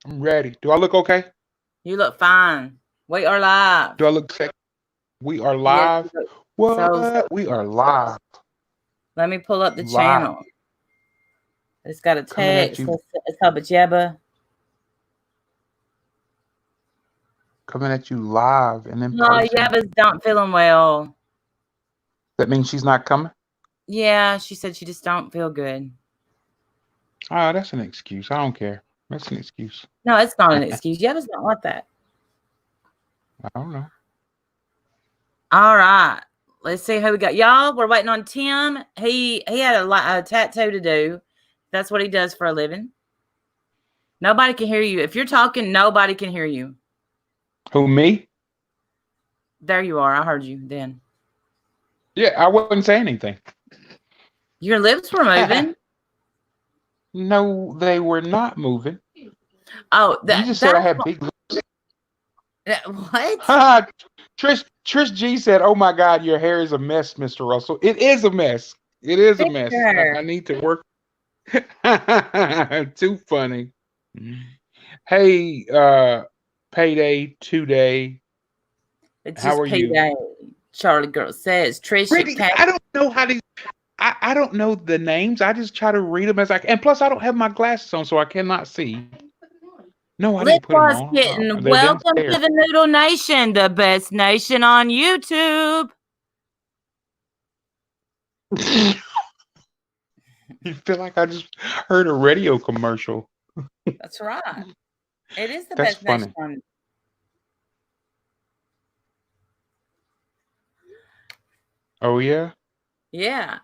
I'm ready. Do I look okay? You look fine. We are live. Do I look sexy? We are Yes. live. So What? We are live. let me pull up the Live. channel. It's got a Coming at text. you. It's called Bajeba. Coming at you live and in No, person. Yaba's not feeling well. That means she's not coming? Yeah, she said she just don't feel good. Oh, that's an excuse. I don't care. That's an excuse. No, it's not an excuse. Yaba's not like that. I don't know. All right. Let's see who we got. Y'all, we're waiting on Tim. He had a tattoo to do. That's what he does for a living. Nobody can hear you. If you're talking, nobody can hear you. Who, me? There you are. I heard you then. Yeah, I wouldn't say anything. Your lips were moving. No, they were not moving. Oh, You just said I had big lips. What? Trish G said, "Oh my God, your hair is a mess, Mr. Russell. It is a mess. It is a Fix mess. your hair. I need to work." Too funny. Hey, payday today. It's How just are you? payday. Charlie girl says Trisha Really, came. I don't know how to. I don't know the names. I just try to read them as I can. And plus, I don't have my glasses on, so I cannot see. No, I Lip didn't put them gloss on. kitten. They're Welcome to downstairs. the Noodle Nation, the best nation on YouTube. You feel like I just heard a radio commercial. That's right. It is the That's best nation funny. on. Oh yeah. Yeah.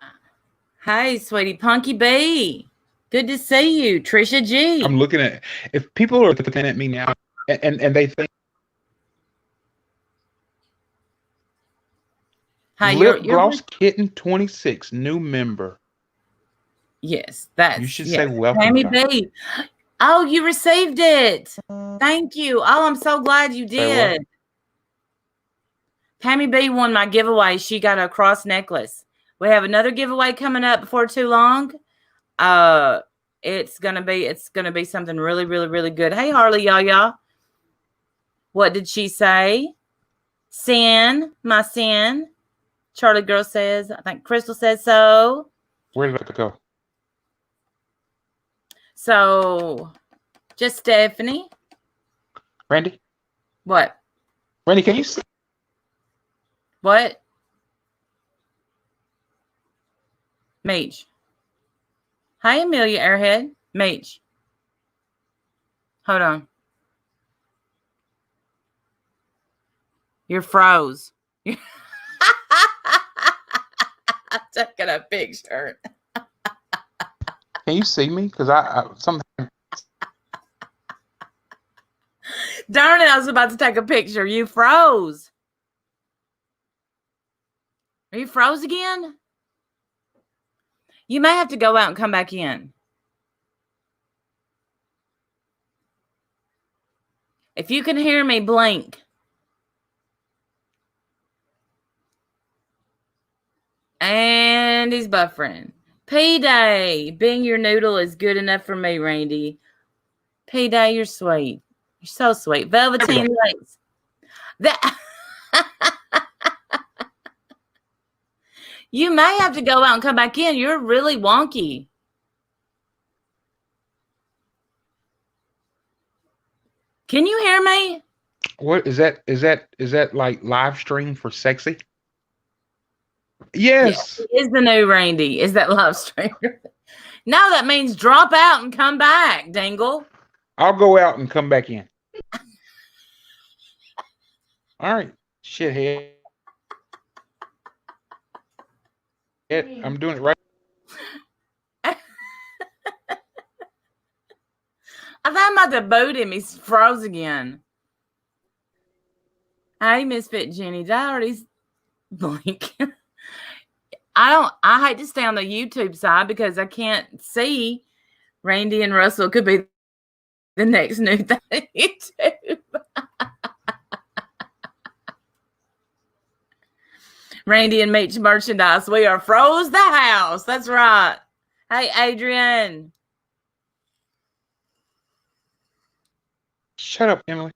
Hey, sweetie Punky B. Good to see you, Trisha G. I'm looking at if people are looking at me now and they think Hi, Lip you're Gloss Kitten 26 new member. yes, You that's should say yes. welcome Tammy to her. B. Oh, you received it. Thank you. Oh, I'm so glad you Say what? did. Tammy B won my giveaway. She got a cross necklace. We have another giveaway coming up before too long. It's gonna be something really, really, really good. Hey, Harley, y'all. What did she say? Sin, my sin. Charlie girl says. I think Crystal says so. Where did it go? So, just Stephanie. Randy? What? Randy, can you see? What? Meech. Hi, Amelia Airhead. Meech. Hold on. You're froze. I'm taking a picture. Can you see me? Because I sometimes Darn it, I was about to take a picture. You froze. Are you froze again? You may have to go out and come back in. If you can hear me, blink. And he's buffering. P-Day. Being your noodle is good enough for me, Randy. P-Day, you're sweet. You're so sweet. Velveteen Lace. That... You may have to go out and come back in. You're really wonky. Can you hear me? what is that? Is that like live stream for sexy? Yes. Yeah, is the new Randy. Is that live stream? No, that means drop out and come back, Dingle. I'll go out and come back in. All right, shithead. I'm doing it right. I thought I'm about to boot him. He's froze again. Hey, Misfit Jenny. Did I already blink? I hate to stay on the YouTube side because I can't see Randy and Russell could be the next new thing on YouTube. Randy and Meech merchandise. We are froze the house. That's right. Hey, Adrian. Shut up, Emily.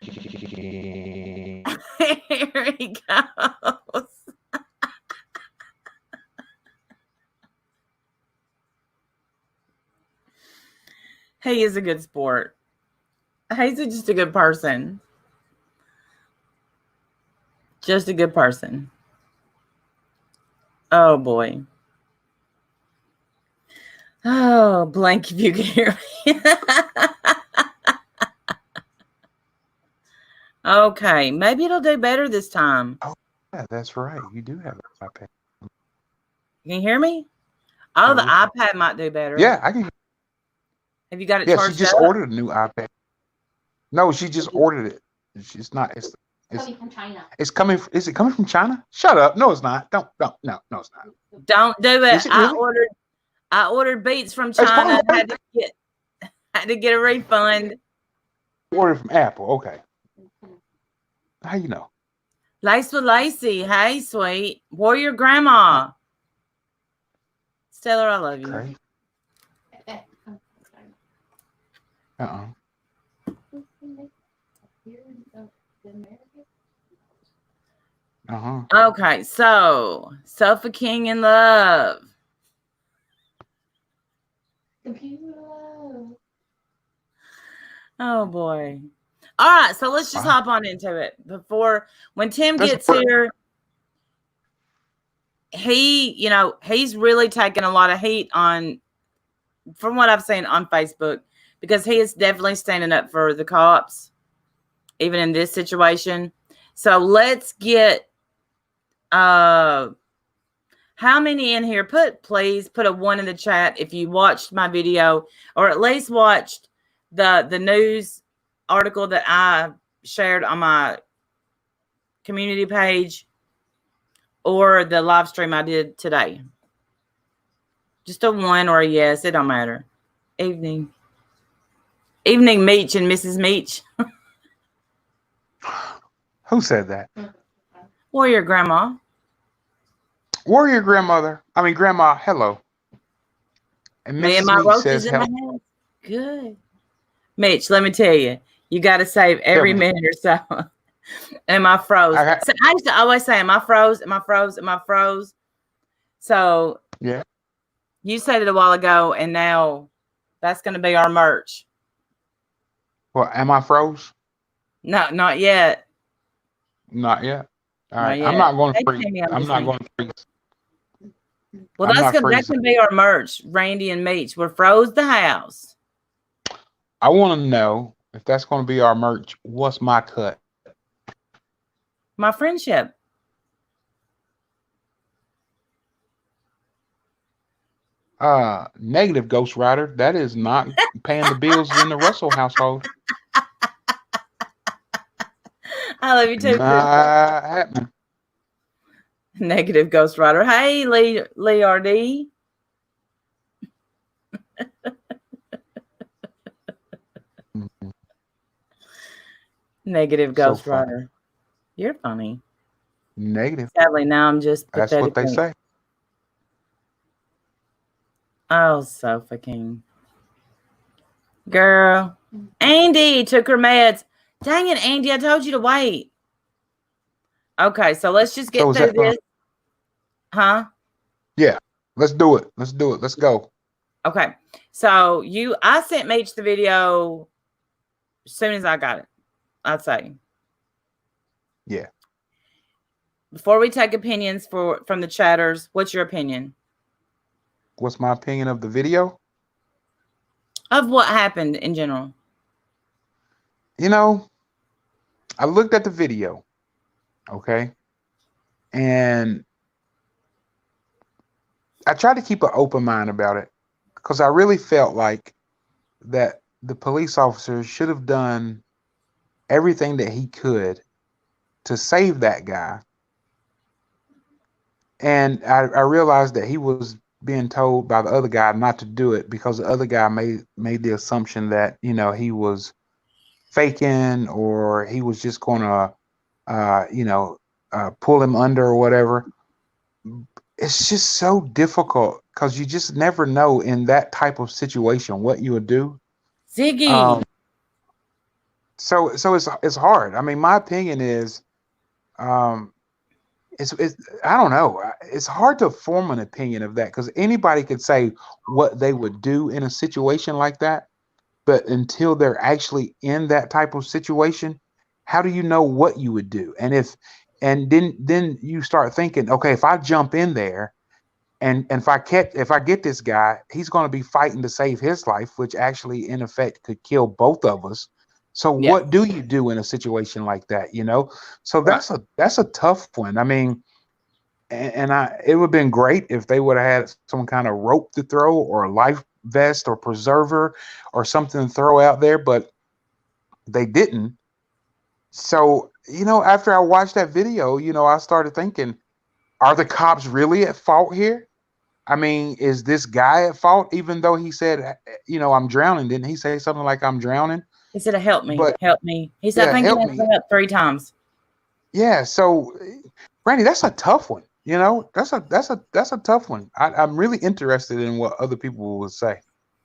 Here he goes. He is a good sport. He's just a good person. Just a good person. Oh boy. Oh, blank if you can hear me. Okay, maybe it'll do better this time. Oh, yeah, that's right. You do have an iPad. Can you hear me? Oh, the iPad might do better. Yeah, I can. Have you got it Yeah, charged she just up? ordered a new iPad. No, she just ordered it. It's not. It's coming from China. It's coming. Is it coming from China? Shut up. No, it's not. Don't. No, it's not. Don't do it. Is it really? I ordered Beats from It's part China. of the- Had to get a refund. You ordered from Apple. Okay. How you know? Lace with Lacey. Hey, sweet. Warrior Grandma. Stellar, I love you. Okay. Uh-uh. Uh-huh. Okay, so Sofa King in love. Oh boy. All right, so let's just hop on into it. When Tim gets here, he's really taken a lot of heat on, from what I've seen on Facebook, because he is definitely standing up for the cops, even in this situation. So let's get how many in here? Please put a 1 in the chat if you watched my video, or at least watched the news article that I shared on my community page, or the live stream I did today. Just a 1 or a yes, it don't matter. Evening Meech and Mrs. Meech. Who said that? Warrior Grandma. Warrior grandmother. I mean, grandma. Hello. And Me and Mrs. my Meech roaches says in the hello. house. Good. Mitch, let me tell you, you got to save every minute or so. Am I froze? So I used to always say, am I froze? Am I froze? Am I froze? So yeah, you said it a while ago, and now that's going to be our merch. Well, am I froze? No, not yet. Not yet. All right, I'm not going to freeze. I'm not going to freeze. Well, that can be our merch, Randy and Meech. We're froze the house. I want to know if that's going to be our merch. What's my cut? My friendship. Negative, Ghost Rider. That is not paying the bills in the Russell household. I love you too. Not happening. Negative, Ghost Rider. Hey, Lee RD. Negative, Ghost Rider. You're funny. Negative. Sadly, now I'm just pathetic. That's what they say. Oh, Sofa King. Girl. Andy took her meds. Dang it, Andy. I told you to wait. Okay, so let's just get through this. Huh? Yeah. Let's do it. Let's do it. Let's go. Okay. So I sent Meech the video as soon as I got it, I'd say. Yeah. Before we take opinions from the chatters, what's your opinion? What's my opinion of the video? Of what happened in general? You know, I looked at the video, okay? And I tried to keep an open mind about it because I really felt like that the police officer should have done everything that he could to save that guy. And I realized that he was being told by the other guy not to do it because the other guy made the assumption that, you know, he was faking or he was just going to, pull him under or whatever. It's just so difficult because you just never know in that type of situation what you would do. Ziggy. So it's hard. I mean, my opinion is, um, it's I don't know. It's hard to form an opinion of that because anybody could say what they would do in a situation like that, but until they're actually in that type of situation, how do you know what you would do? And then you start thinking, okay, if I jump in there and if I get this guy, he's going to be fighting to save his life, which actually in effect could kill both of us. So Yeah. what do you do in a situation like that? So Right. that's a tough one. I mean, and I it would have been great if they would have had some kind of rope to throw or a life vest or preserver or something to throw out there, but they didn't. So, after I watched that video, I started thinking, are the cops really at fault here? I mean, is this guy at fault? Even though he said, I'm drowning, didn't he say something like I'm drowning? He said, help me, But help me. He said, I yeah, think he help asked for me. help 3 times. Yeah. So, Randy, that's a tough one. That's a tough one. I'm really interested in what other people will say.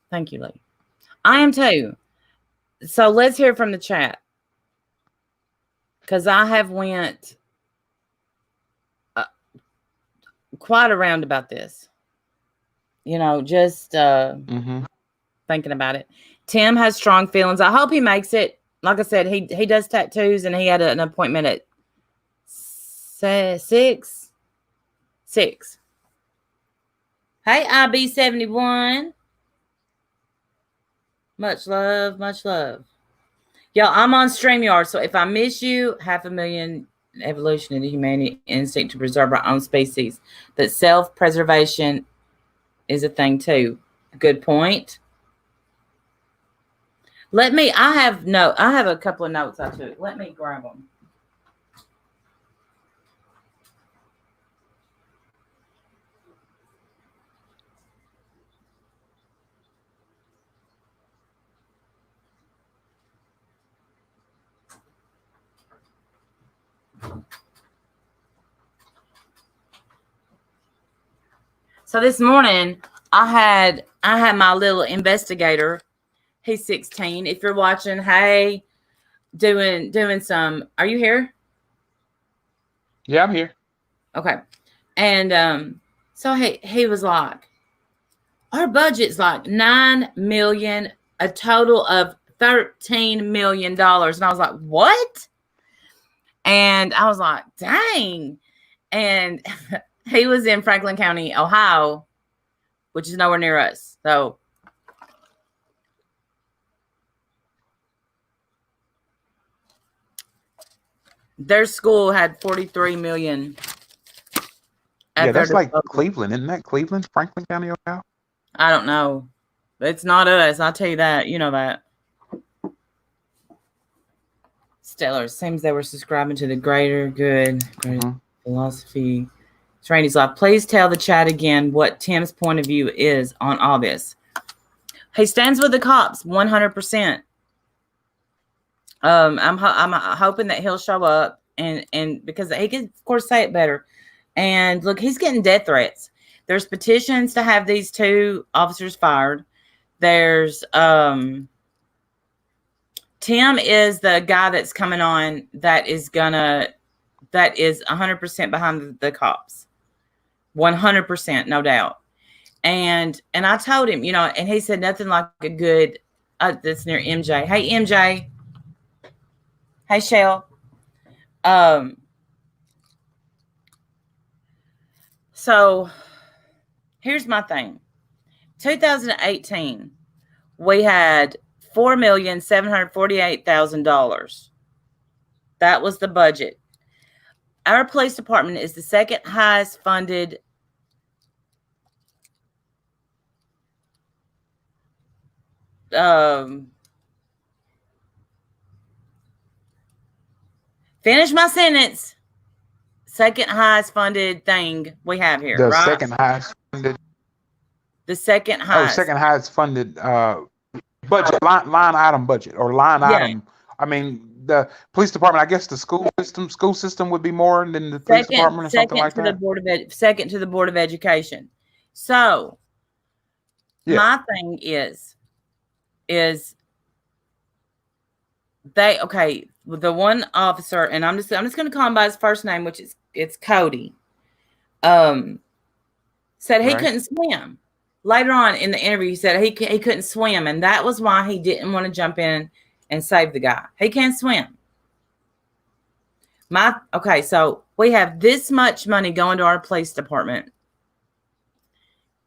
Thank you, Lee. I am too. So let's hear from the chat. Because I have went quite around about this. Just thinking about it. Tim has strong feelings. I hope he makes it. Like I said, he does tattoos, and he had an appointment at 6. Hey, IB71. Much love, much love. Y'all, I'm on StreamYard, so if I miss you, 500,000 evolution of the humanity instinct to preserve our own species. But self-preservation is a thing too. Good point. I have a couple of notes I took. Let me grab them. So this morning I had my little investigator. He's 16. If you're watching, hey, doing some. Are you here? Yeah, I'm here. Okay. And so he was like, our budget's like $9 million, a total of $13 million. And I was like, what? And I was like, dang. And he was in Franklin County, Ohio, which is nowhere near us. So their school had 43 million. Yeah, that's like Cleveland, isn't that Cleveland, Franklin County, Ohio? I don't know. It's not us. I'll tell you that. You know that. Stellar. Seems they were subscribing to the greater good philosophy. Randy's like, please tell the chat again what Tim's point of view is on all this. He stands with the cops 100%. I'm hoping that he'll show up and because he can, of course, say it better. And look, he's getting death threats. There's petitions to have these 2 officers fired. There's Tim is the guy that's coming on that is 100% behind the cops. 100%, no doubt. And I told him, and he said nothing like a good that's near MJ. Hey MJ. Hey Shell. So here's my thing. 2018, we had $4,748,000. That was the budget. Our police department is the second highest funded finish my sentence. Second highest funded thing we have here, right? Second highest funded. The second highest. Second highest funded budget line item budget or line item. I mean, the police department. I guess the school system would be more than the police department or something like that. Second to the Board of Education. So, my thing is the one officer, and I'm just going to call him by his first name, which is it's Cody. Um, said he Right. couldn't swim. Later on in the interview, he said he couldn't swim, and that was why he didn't want to jump in and save the guy. He can't swim. So we have this much money going to our police department,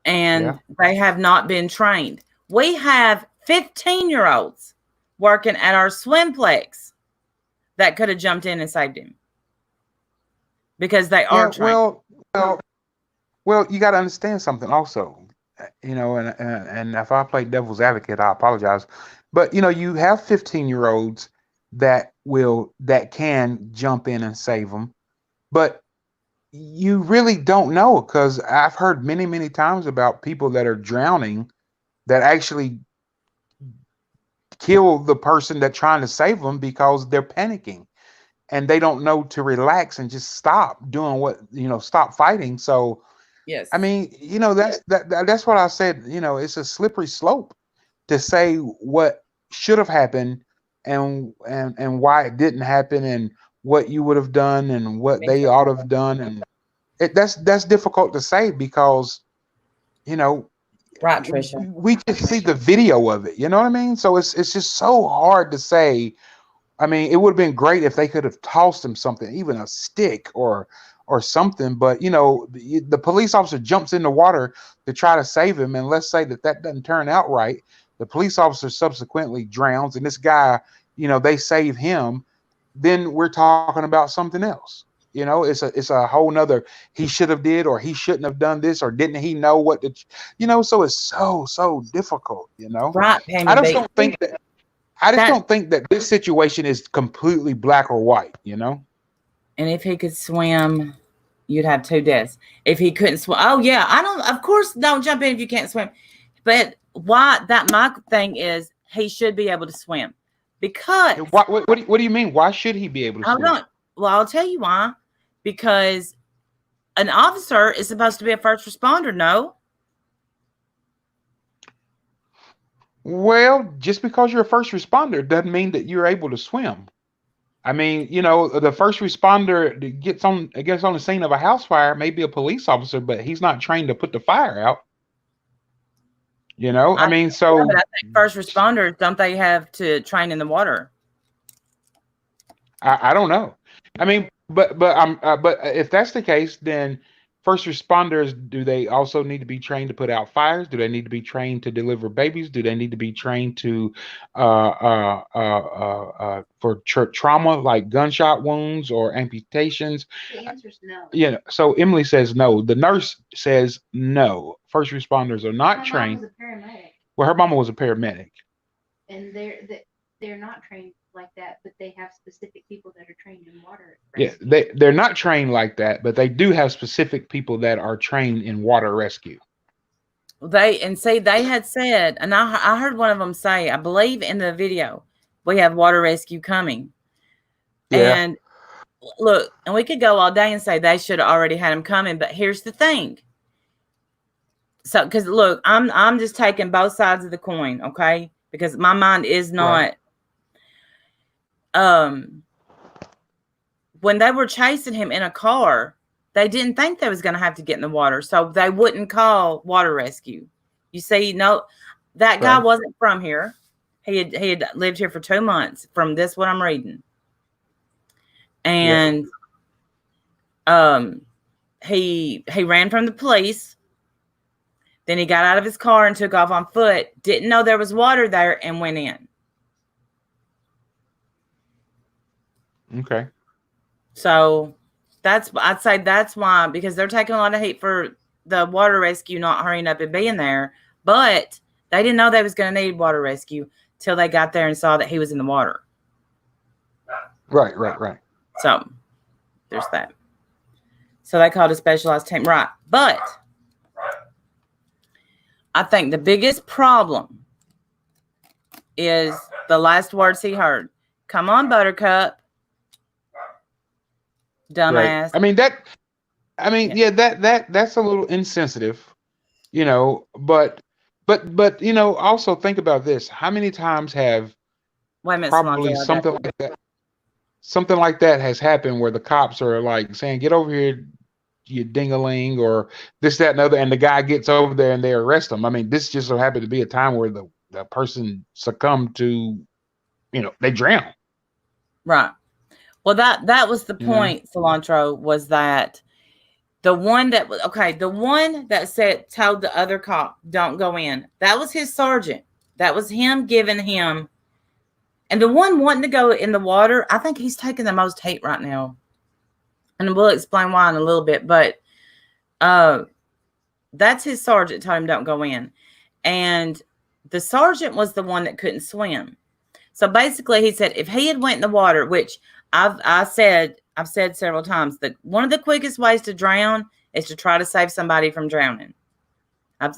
and they have not been trained. We have 15-year-olds working at our swimplex that could have jumped in and saved him because they are trained. Well, you got to understand something also, and if I play devil's advocate, I apologize, but you have 15-year-olds that can jump in and save them, but you really don't know because I've heard many, many times about people that are drowning that actually kill the person that's trying to save them because they're panicking and they don't know to relax and just stop doing stop fighting. So Yes. I mean, that's what I said. It's a slippery slope to say what should have happened and why it didn't happen and what you would have done and what they ought to have done, and that's difficult to say because you know Right, Trisha. we just see the video of it. You know what I mean? So it's just so hard to say. I mean, it would have been great if they could have tossed him something, even a stick or something. But the police officer jumps in the water to try to save him, and let's say that doesn't turn out right. The police officer subsequently drowns, and this guy, they save him. Then we're talking about something else. It's a whole nother. He should have did, or he shouldn't have done this, or didn't he know what the, So it's so difficult. Right, I Pammy just B. don't think that. I just That don't think that this situation is completely black or white, and if he could swim, you'd have 2 deaths. If he couldn't swim, oh yeah, I don't. Of course, don't jump in if you can't swim. But why? My thing is he should be able to swim because. What do you mean? Why should he be able to swim? Well, I'll tell you why. Because an officer is supposed to be a first responder. No. Well, just because you're a first responder doesn't mean that you're able to swim. I mean, the first responder that gets on the scene of a house fire may be a police officer, but he's not trained to put the fire out. I mean, so. Yeah, but I think first responders, don't they have to train in the water? I don't know. I mean, but if that's the case, then first responders, do they also need to be trained to put out fires? Do they need to be trained to deliver babies? Do they need to be trained to for trauma like gunshot wounds or amputations? The answer is no. So Emily says no. The nurse says no. First responders are not trained. Mom was a paramedic. Well, her mama was a paramedic. And they're not trained like that, but they have specific people that are trained in water rescue. Yeah, they're not trained like that, but they do have specific people that are trained in water rescue. They had said, and I heard one of them say, I believe in the video, we have water rescue coming. Yeah. And look, and we could go all day and say they should have already had them coming, but here's the thing. So, because look, I'm just taking both sides of the coin, okay? Because my mind is not. Right. When they were chasing him in a car, they didn't think they was going to have to get in the water, so they wouldn't call water rescue. You see, that guy wasn't from here. He had lived here for 2 months. From this, what I'm reading, and he ran from the police. Then he got out of his car and took off on foot. Didn't know there was water there and went in. Okay. So I'd say that's why, because they're taking a lot of heat for the water rescue not hurrying up and being there. But they didn't know they was going to need water rescue till they got there and saw that he was in the water. Right. So there's that. So they called a specialized team. Right. But I think the biggest problem is the last words he heard. Come on, Buttercup. Dumbass. Right. Yeah, that's a little insensitive, but also think about this. How many times have Wait a minute, probably Cilantro, I got something you. like that. Something like that has happened where the cops are like saying, "Get over here, you dingaling," or this, that, and other, and the guy gets over there and they arrest him. I mean, this just so happened to be a time where the person succumbed to, they drown. Right. Well, that was the You know, point, Cilantro, was that the one that said told the other cop, "Don't go in." That was his sergeant. That was him giving him. And the one wanting to go in the water, I think he's taking the most hate right now. And we'll explain why in a little bit. But that's his sergeant told him don't go in. And the sergeant was the one that couldn't swim. So basically he said if he had went in the water, which I've said several times, that one of the quickest ways to drown is to try to save somebody from drowning. I've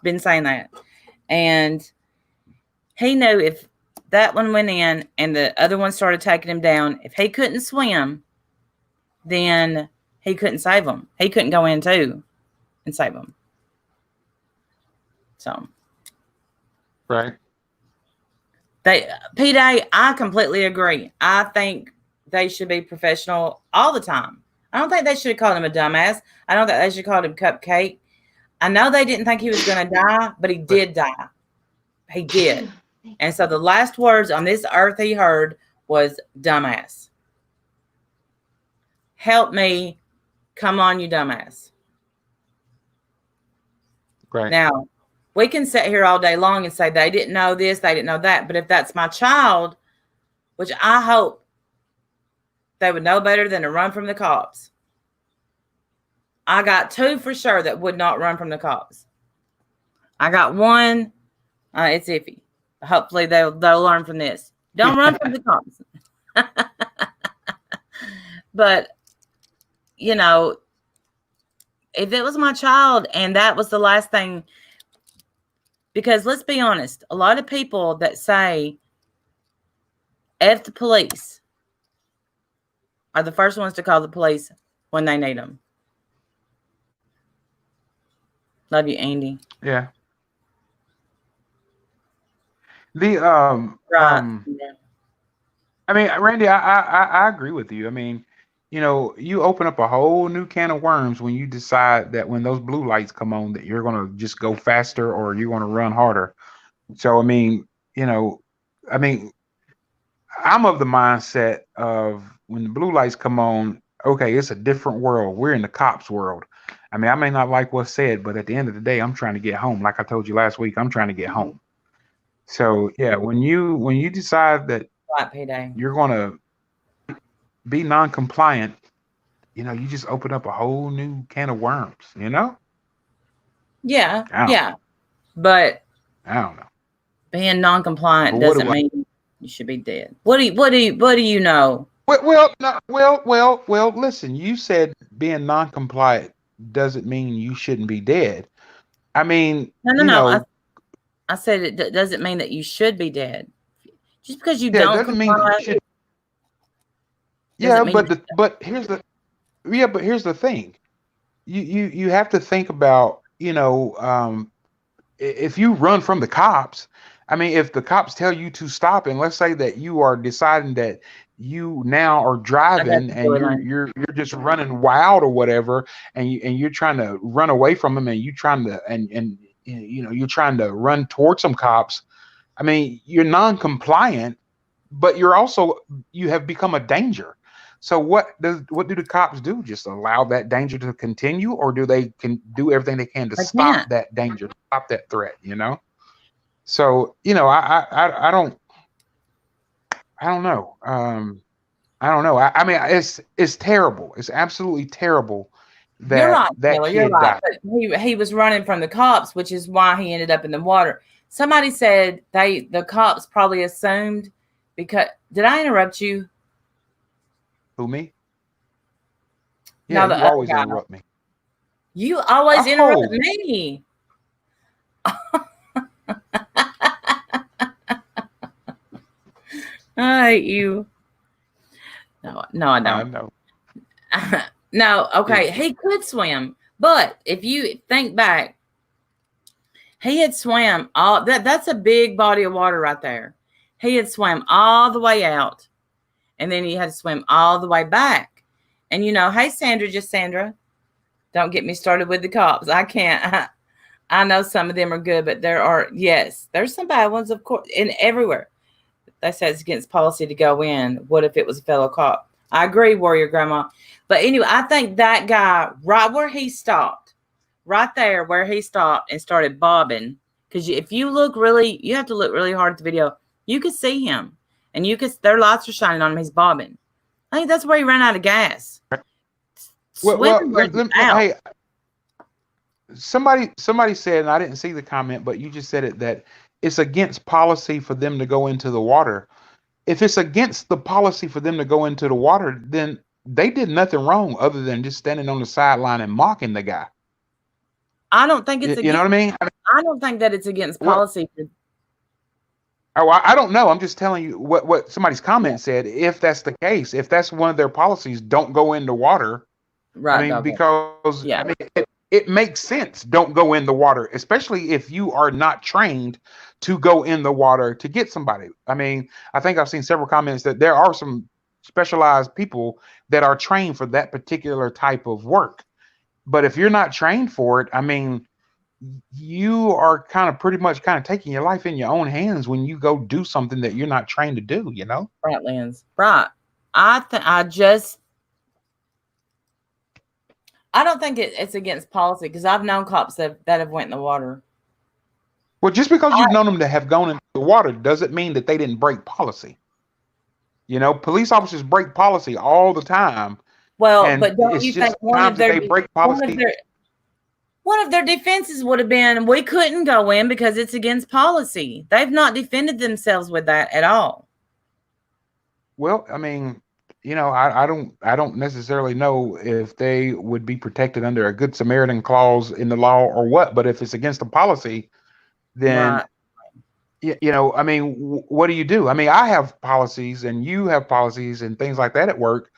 been saying that. And he knew if that one went in and the other one started taking him down, if he couldn't swim, then he couldn't save them. He couldn't go in too and save them. So, right? P-Day, I completely agree. I think they should be professional all the time. I don't think they should have called him a dumbass. I don't think they should have called him Cupcake. I know they didn't think he was going to die, but he did die. He did. And so the last words on this earth he heard was dumbass. Help me. Come on, you dumbass. Right. Now, we can sit here all day long and say they didn't know this, they didn't know that. But if that's my child, which I hope they would know better than to run from the cops. I got 2 for sure that would not run from the cops. I got 1. It's iffy. Hopefully they'll learn from this. Don't run from the cops. But, if it was my child and that was the last thing, because let's be honest, a lot of people that say F the police are the first ones to call the police when they need them. Love you, Andy. Yeah. The Right. I mean, Randy, I agree with you. I mean, you open up a whole new can of worms when you decide that when those blue lights come on that you're going to just go faster or you're going to run harder. So, I mean, I'm of the mindset of when the blue lights come on, okay, it's a different world. We're in the cops world. I mean, I may not like what's said, but at the end of the day, I'm trying to get home. Like I told you last week, I'm trying to get home. So yeah, when you decide that you're going to be non-compliant, you just open up a whole new can of worms, Yeah. But I don't know. Being non-compliant doesn't mean you should be dead. What do you know? Well, listen, you said being non-compliant doesn't mean you shouldn't be dead. I mean, no. I said it doesn't mean that you should be dead. Just because you don't doesn't mean that you should. Yeah, but here's the thing. You have to think about, if you run from the cops, I mean, if the cops tell you to stop, and let's say that you are deciding that you now are driving and you're just running wild or whatever, and you're trying to run away from them, and you're trying to you're trying to run towards some cops. I mean, you're non-compliant, but you have become a danger. So what do the cops do? Just allow that danger to continue, or do they can do everything they can to stop that danger, stop that threat? So I don't know. I don't know. I mean, it's terrible. It's absolutely terrible that kid died. But he was running from the cops, which is why he ended up in the water. Somebody said the cops probably assumed because. Did I interrupt you? Who, me? Yeah, you always interrupt me. You always interrupt me. I hate you. No, I don't. No. No, okay. He could swim, but if you think back, he had swam all that's a big body of water right there. He had swam all the way out, and then he had to swim all the way back. And hey, Sandra, don't get me started with the cops. I can't. I know some of them are good, but there's some bad ones, of course, and everywhere. They say it's against policy to go in. What if it was a fellow cop? I agree, Warrior Grandma. But anyway, I think that guy, right where he stopped, right there where he stopped and started bobbing, because if you you have to look really hard at the video. You could see him, and their lights are shining on him. He's bobbing. I think that's where he ran out of gas. Hey, somebody said, and I didn't see the comment, but you just said it, that it's against policy for them to go into the water. If it's against the policy for them to go into the water, then they did nothing wrong other than just standing on the sideline and mocking the guy. I don't think it's you know what I mean? I don't think that it's against policy. I don't know. I'm just telling you what somebody's comment said. If that's the case, if that's one of their policies, don't go into water. Right. I mean, because it makes sense. Don't go in the water, especially if you are not trained to go in the water to get somebody. I mean, I think I've seen several comments that there are some specialized people that are trained for that particular type of work. But if you're not trained for it, I mean, you are pretty much taking your life in your own hands when you go do something that you're not trained to do, Right, Lance. Right. I don't think it's against policy, because I've known cops that have went in the water. Well, just because you've known them to have gone into the water doesn't mean that they didn't break policy. Police officers break policy all the time. Well, but don't you think one of their defenses would have been, we couldn't go in because it's against policy? They've not defended themselves with that at all. Well, I mean, I don't necessarily know if they would be protected under a Good Samaritan clause in the law or what, but if it's against the policy, then, I mean, what do you do? I mean, I have policies and you have policies and things like that at work.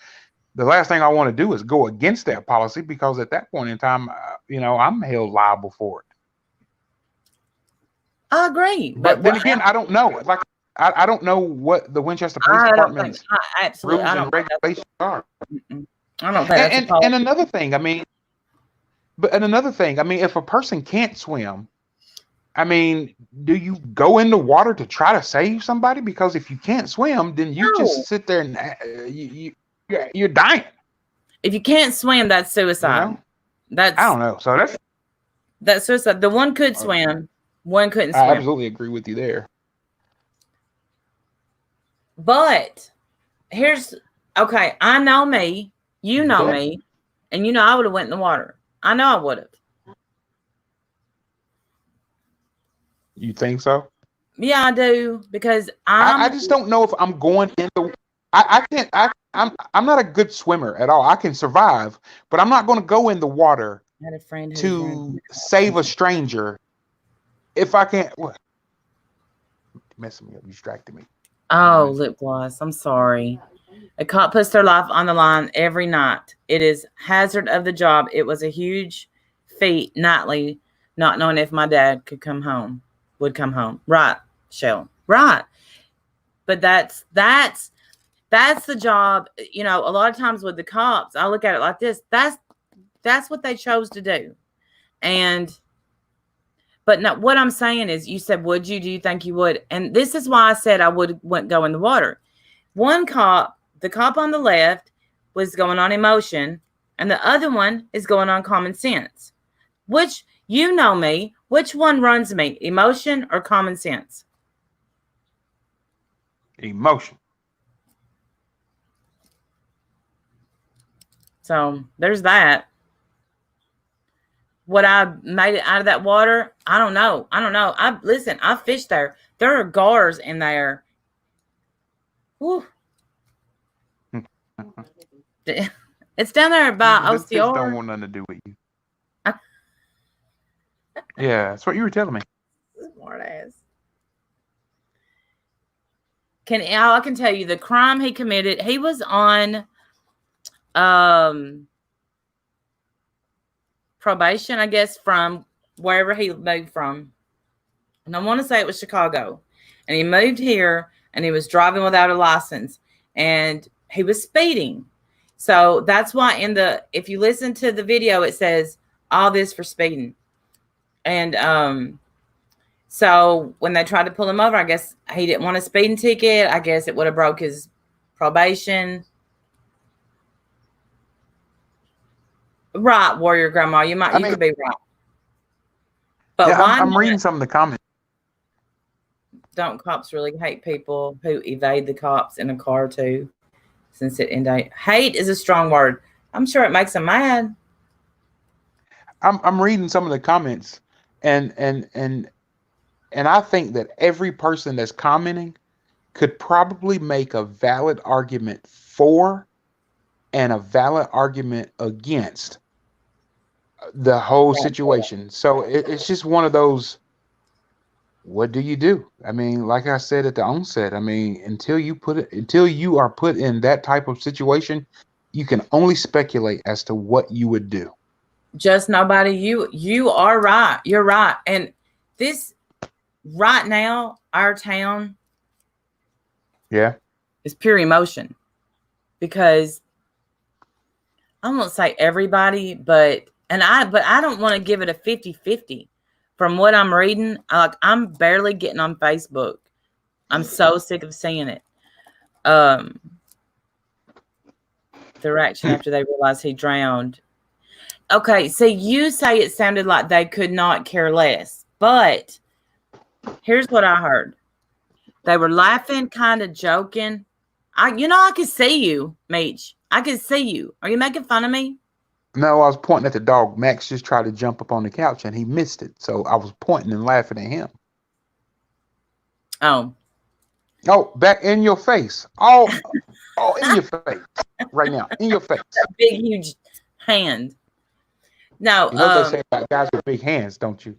The last thing I want to do is go against that policy, because at that point in time, I'm held liable for it. I agree. But then again, I don't know. Like, I don't know what the Winchester Police Department's rules and regulations are. I don't think and another thing, I mean, if a person can't swim, I mean, do you go in the water to try to save somebody? Because if you can't swim, then you just sit there and you're dying. If you can't swim, that's suicide. I don't know. So that's suicide. The one could swim, one couldn't swim. I absolutely agree with you there. But I know me, you know me, and I would have went in the water. I know I would have. You think so? Yeah, I do, because I just don't know if I'm going into. I can't. I'm not a good swimmer at all. I can survive, but I'm not going to go in the water to save a stranger. If I can't, what? Messing me up, distracting me. Oh, lip gloss. I'm sorry. A cop puts their life on the line every night. It is hazard of the job. It was a huge feat nightly, not knowing if my dad would come home. Right, Shell. Right. But that's the job. A lot of times with the cops, I look at it like this. That's what they chose to do. But no, what I'm saying is, you said, would you? Do you think you would? And this is why I said I wouldn't go in the water. One cop, the cop on the left, was going on emotion, and the other one is going on common sense. Which, me, which one runs me, emotion or common sense? Emotion. So there's that. What I made it out of that water, I don't know. I fished there. There are gars in there. Whew. It's down there by OCR. Fish don't want nothing to do with you. Yeah, that's what you were telling me. Smart ass. I can tell you the crime he committed. He was on probation, I guess, from wherever he moved from. And I want to say it was Chicago. And he moved here and he was driving without a license, and he was speeding. So that's why if you listen to the video, it says all this for speeding. And so when they tried to pull him over, I guess he didn't want a speeding ticket. I guess it would have broke his probation. Right, Warrior Grandma. You could be right. But yeah, why I'm not? reading some of the comments. Don't cops really hate people who evade the cops in a car too? Since it hate is a strong word. I'm sure it makes them mad. I'm reading some of the comments, and I think that every person that's commenting could probably make a valid argument for and a valid argument against the whole situation. So it's just one of those, what do you do? I mean, like I said at the onset, I mean, until you are put in that type of situation, you can only speculate as to what you would do. Just nobody. You are right. You're right. And this right now, our town, yeah, is pure emotion, because I won't say everybody, but I don't want to give it a 50-50. From what I'm reading, I'm barely getting on Facebook. I'm so sick of seeing it. Their reaction after they realized he drowned. Okay, so you say it sounded like they could not care less, but here's what I heard. They were laughing, kind of joking. I could see you, Meech. I could see you. Are you making fun of me? No, I was pointing at the dog. Max just tried to jump up on the couch and he missed it. So I was pointing and laughing at him. Oh, back in your face. Oh, in your face. Right now. In your face. a big, huge hand. No, you know what they say about guys with big hands, don't you?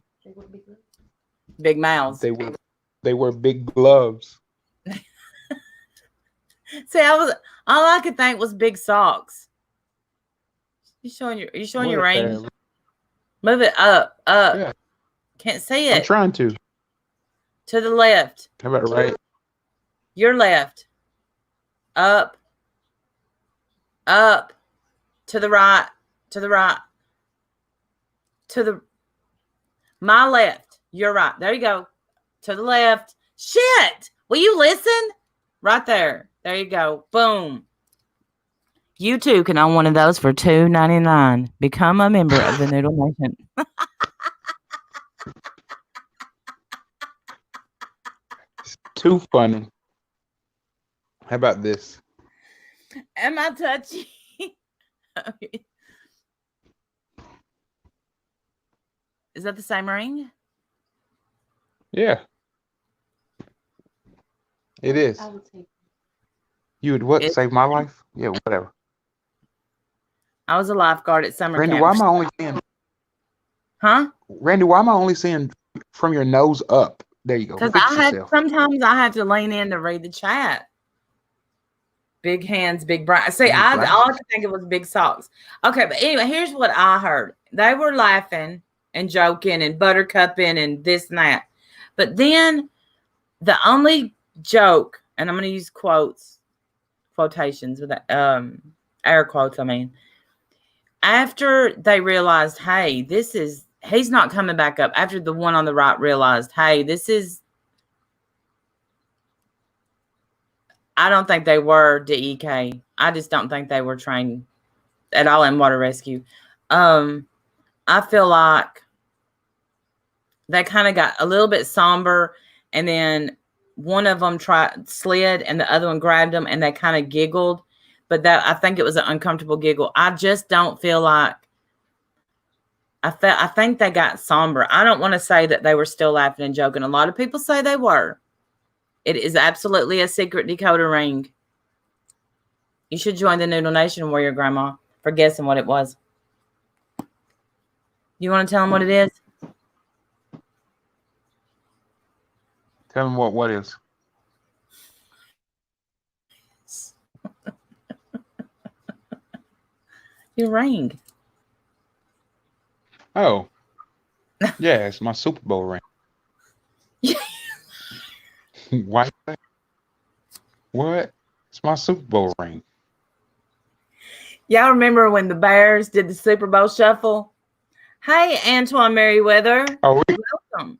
Big mouths. They wear big gloves. See, all I could think was big socks. You showing your ring? Move it up. Yeah. Can't see it. I'm trying to. To the left. How about right? Your left. Up. To the right. To the right. My left. Your right. There you go. To the left. Shit. Will you listen? Right there. There you go. Boom. You too can own one of those for $2.99. Become a member of the Noodle Nation. It's too funny. How about this? Am I touchy? Okay. Is that the same ring? Yeah. It is. I would say You would what? Save my life? Yeah, whatever. I was a lifeguard at summer Randy, camp. why am I only seeing? Huh? Randy, why am I only seeing from your nose up? There you go. Because sometimes I have to lean in to read the chat. Big hands, big bright. See, all I could think of was big socks. Okay, but anyway, here's what I heard. They were laughing and joking and buttercupping and this and that. But then the only joke, and I'm going to use quotations with air quotes, I mean. After they realized, hey, he's not coming back up. After the one on the right realized, hey, I don't think they were DEK. I just don't think they were trained at all in water rescue. I feel like they kind of got a little bit somber, and then one of them slid and the other one grabbed them, and they kind of giggled. But I think it was an uncomfortable giggle. I just don't feel like I think they got somber. I don't want to say that they were still laughing and joking. A lot of people say they were. It is absolutely a secret decoder ring. You should join the Noodle Nation, Warrior Grandma, for guessing what it was. You want to tell them what it is? Tell them what is. Your ring. Oh. Yeah, it's my Super Bowl ring. Why? What? It's my Super Bowl ring. Y'all remember when the Bears did the Super Bowl shuffle? Hey, Antoine Merriweather. Oh, Welcome.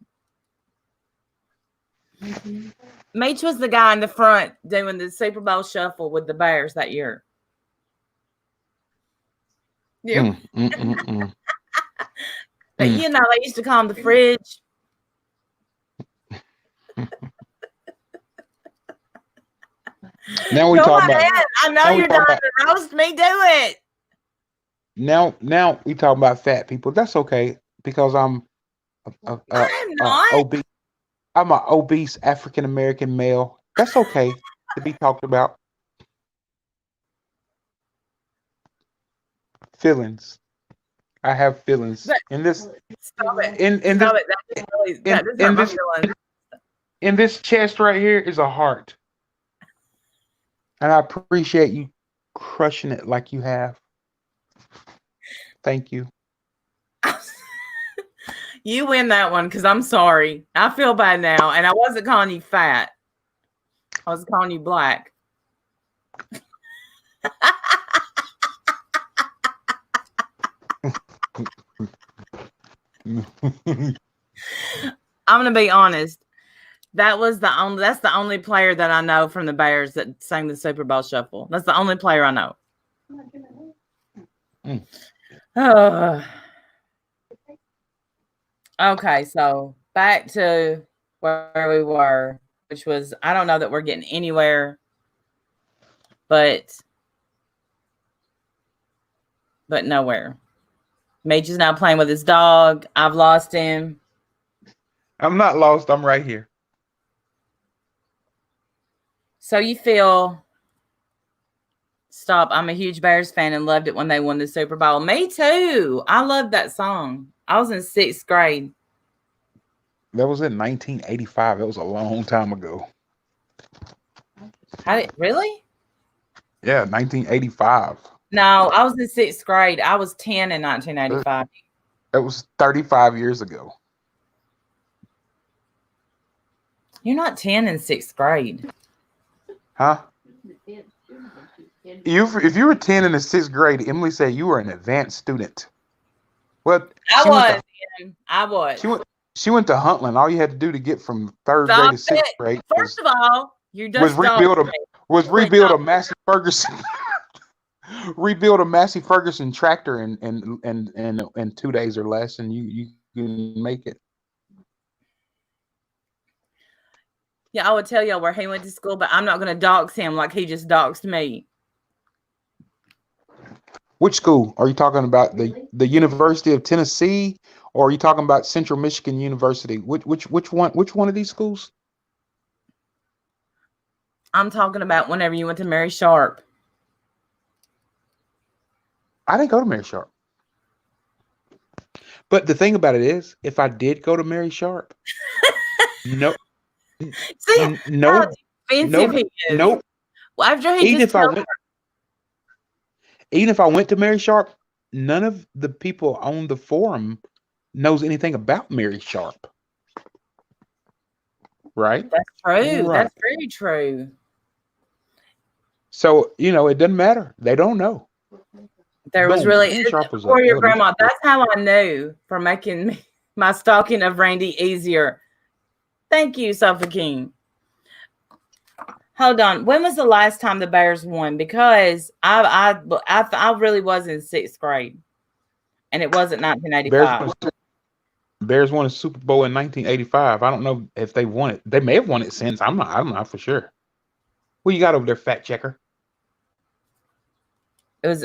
Meech was the guy in the front doing the Super Bowl shuffle with the Bears that year. Yeah. But you know, they used to call him the fridge. Now we talk about. I know you're dying to roast me. Do it. Now we talk about fat people. That's okay because I'm obese. I'm an obese African American male. That's okay to be talked about. Feelings. I have feelings in this. Stop it. In this chest right here is a heart, and I appreciate you crushing it like you have. Thank you. You win that one because I'm sorry. I feel bad now, and I wasn't calling you fat. I was calling you black. I'm gonna be honest. That's the only player that I know from the Bears that sang the Super Bowl shuffle. That's the only player I know. Okay, so back to where we were, which was, I don't know that we're getting anywhere, but nowhere. Meech is now playing with his dog. I've lost him. I'm not lost. I'm right here. So you feel... Stop. I'm a huge Bears fan and loved it when they won the Super Bowl. Me too. I loved that song. I was in 6th grade. That was in 1985. That was a long time ago. Really? Yeah, 1985. No, I was in 6th grade. I was 10 in 1985. That was 35 years ago. You're not 10 in 6th grade. Huh? If you were 10 in the 6th grade, Emily said you were an advanced student. Well, I was. She went to Huntland. All you had to do to get from 3rd grade to 6th grade First of all, you just rebuild a Massey Ferguson. Rebuild a Massey Ferguson tractor in 2 days or less, and you can make it. Yeah, I would tell y'all where he went to school, but I'm not going to dox him like he just doxed me. Which school are you talking about? The University of Tennessee, or are you talking about Central Michigan University? Which one of these schools? I'm talking about whenever you went to Mary Sharp. I didn't go to Mary Sharp. But the thing about it is, if I did go to Mary Sharp, nope. See, nope. Nope. He is. Nope. Well, after he even if I went to Mary Sharp, none of the people on the forum knows anything about Mary Sharp. Right? That's true. Right. That's very true. So, it doesn't matter. They don't know. There was really for your grandma. That's how I knew for making my stalking of Randy easier. Thank you, Sophie King. Hold on. When was the last time the Bears won? Because I really was in 6th grade, and it wasn't 1985. Bears won a Super Bowl in 1985. I don't know if they won it. They may have won it since. I'm not for sure. What you got over there, fact checker? It was.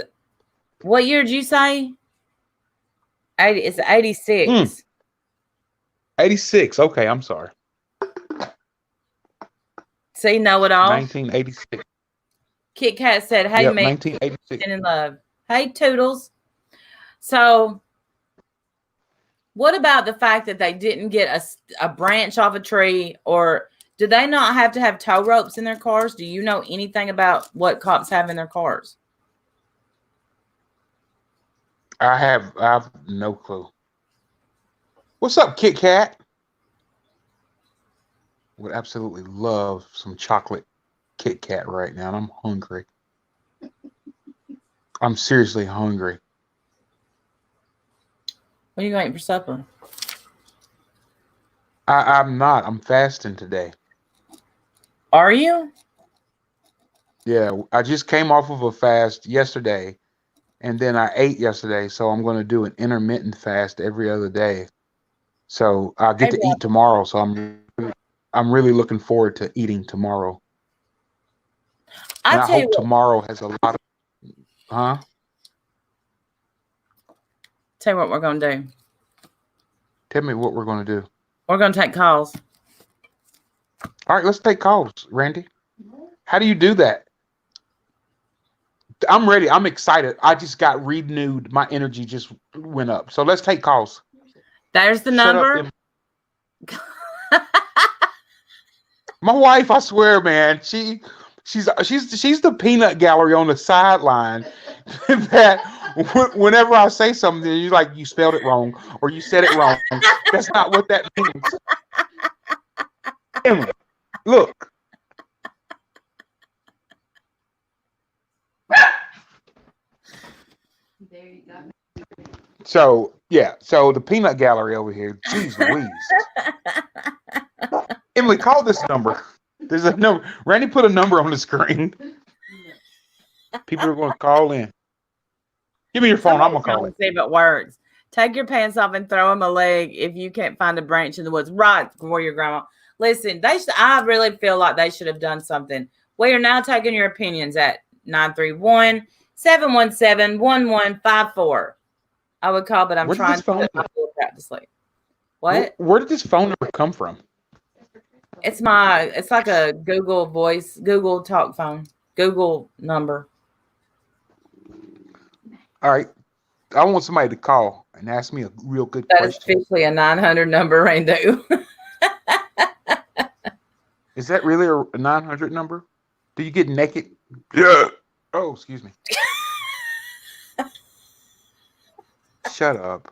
What year did you say? It's 86. 86. Okay, I'm sorry. See, know it all. 1986. Kit Kat said, "Hey, mate, 1986. In love. Hey, Toodles." So, what about the fact that they didn't get a branch off a tree, or do they not have to have tow ropes in their cars? Do you know anything about what cops have in their cars? I have no clue. What's up, Kit Kat? Would absolutely love some chocolate Kit Kat right now, and I'm hungry. I'm seriously hungry. What are you going to eat for supper? I'm not. I'm fasting today. Are you? Yeah, I just came off of a fast yesterday, and then I ate yesterday, so I'm going to do an intermittent fast every other day. So I get Hey, to eat tomorrow, so I'm really looking forward to eating tomorrow. And I tell you hope what. tomorrow has a lot of, huh? Tell you what we're going to do. Tell me what we're going to do. We're going to take calls. All right, let's take calls, Randy. How do you do that? I'm ready. I'm excited. I just got renewed. My energy just went up. So let's take calls. There's the Shut number. up, my wife, I swear, man, she's the peanut gallery on the sideline. That whenever I say something, you like you spelled it wrong or you said it wrong. That's not what that means. Emily, look. There you go. So yeah, so the peanut gallery over here. Jeez Louise. Emily, call this number. There's a number. Randy put a number on the screen. People are going to call in. Give me your phone. I'm going to call it. See if it works. Take your pants off and throw them a leg if you can't find a branch in the woods. Right for your grandma. Listen, I really feel like they should have done something. We are now taking your opinions at 931-717-1154. I would call, but I'm trying to put my full crap to sleep. What? Where did this phone number come from? It's like a Google voice, Google talk phone, Google number. All right. I want somebody to call and ask me a real good That question. That is officially a 900 number, Randy. Is that really a 900 number? Do you get naked? Yeah. Oh, excuse me. Shut up.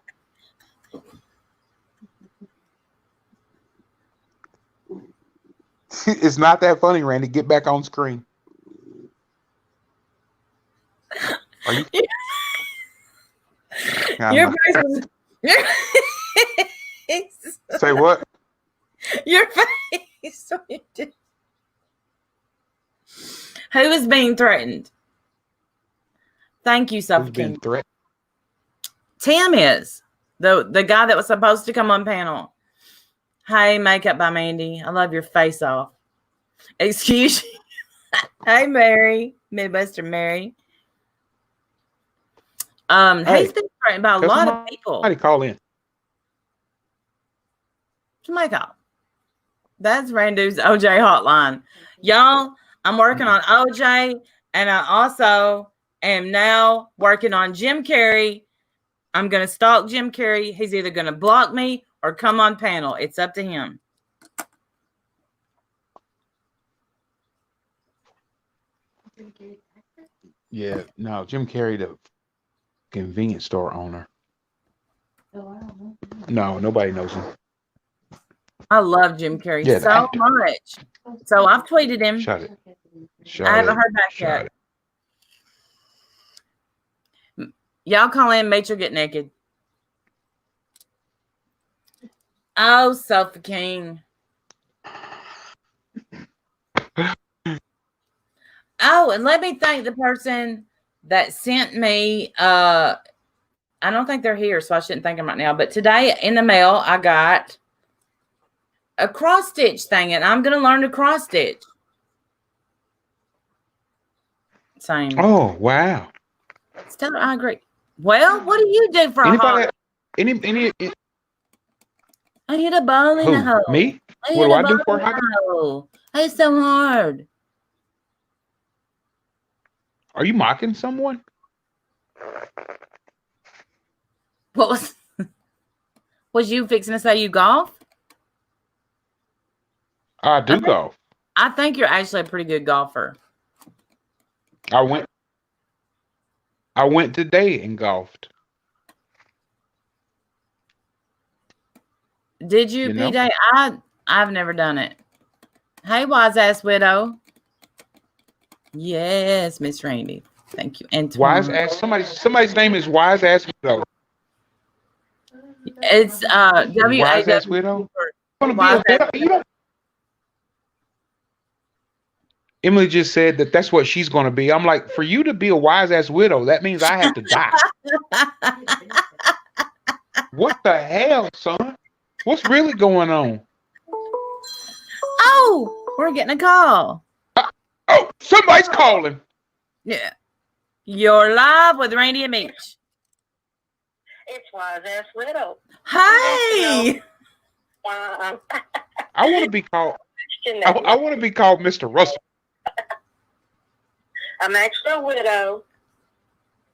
It's not that funny, Randy. Get back on screen. Are you? Your face Say what? Your face. Who is being threatened? Thank you, Suffocating. Tim is the guy that was supposed to come on panel. Hey, Makeup by Mandy. I love your face off. Excuse you. Hey, Mary. Midwestern Mary. Hey, he's been threatened by a lot of people. Somebody call in. Somebody call. That's Randu's OJ hotline. Y'all, I'm working on OJ, and I also am now working on Jim Carrey. I'm going to stalk Jim Carrey. He's either going to block me or come on panel. It's up to him. Yeah, no, Jim Carrey, the convenience store owner. Oh, I don't know. No, nobody knows him. I love Jim Carrey so much. So I've tweeted him. Shut it. I haven't heard back yet. Y'all call in, Meech will get naked. Oh, Sophie King. Oh, and let me thank the person that sent me. I don't think they're here, so I shouldn't thank them right now. But today in the mail, I got a cross stitch thing, and I'm going to learn to cross stitch. Same. Oh, wow. Stellar, I agree. Well, what do you do for a hobby? I hit a ball in a hole. Me? What do I do for a hobby? It's so hard. Are you mocking someone? What was you fixing to say? You golf? I do golf. I think you're actually a pretty good golfer. I went today and golfed. Did you, PJ? I've never done it. Hey, wise ass widow. Yes, Miss Randy. Thank you, Wise Antoine. ass. Somebody's name is Wise Ass Widow. It's Wise Ass WAW. Widow. Want to be Wise a ass. widow? You don't. Emily just said that that's what she's going to be. I'm like, for you to be a wise ass widow, that means I have to die. What the hell, son? What's really going on? Oh, we're getting a call. Oh, somebody's calling. Yeah. You're live with Randy and Meech. It's Wise Ass Widow. Hey. Uh, I want to be called. I want to be called Mr. Russell. I'm actually a widow.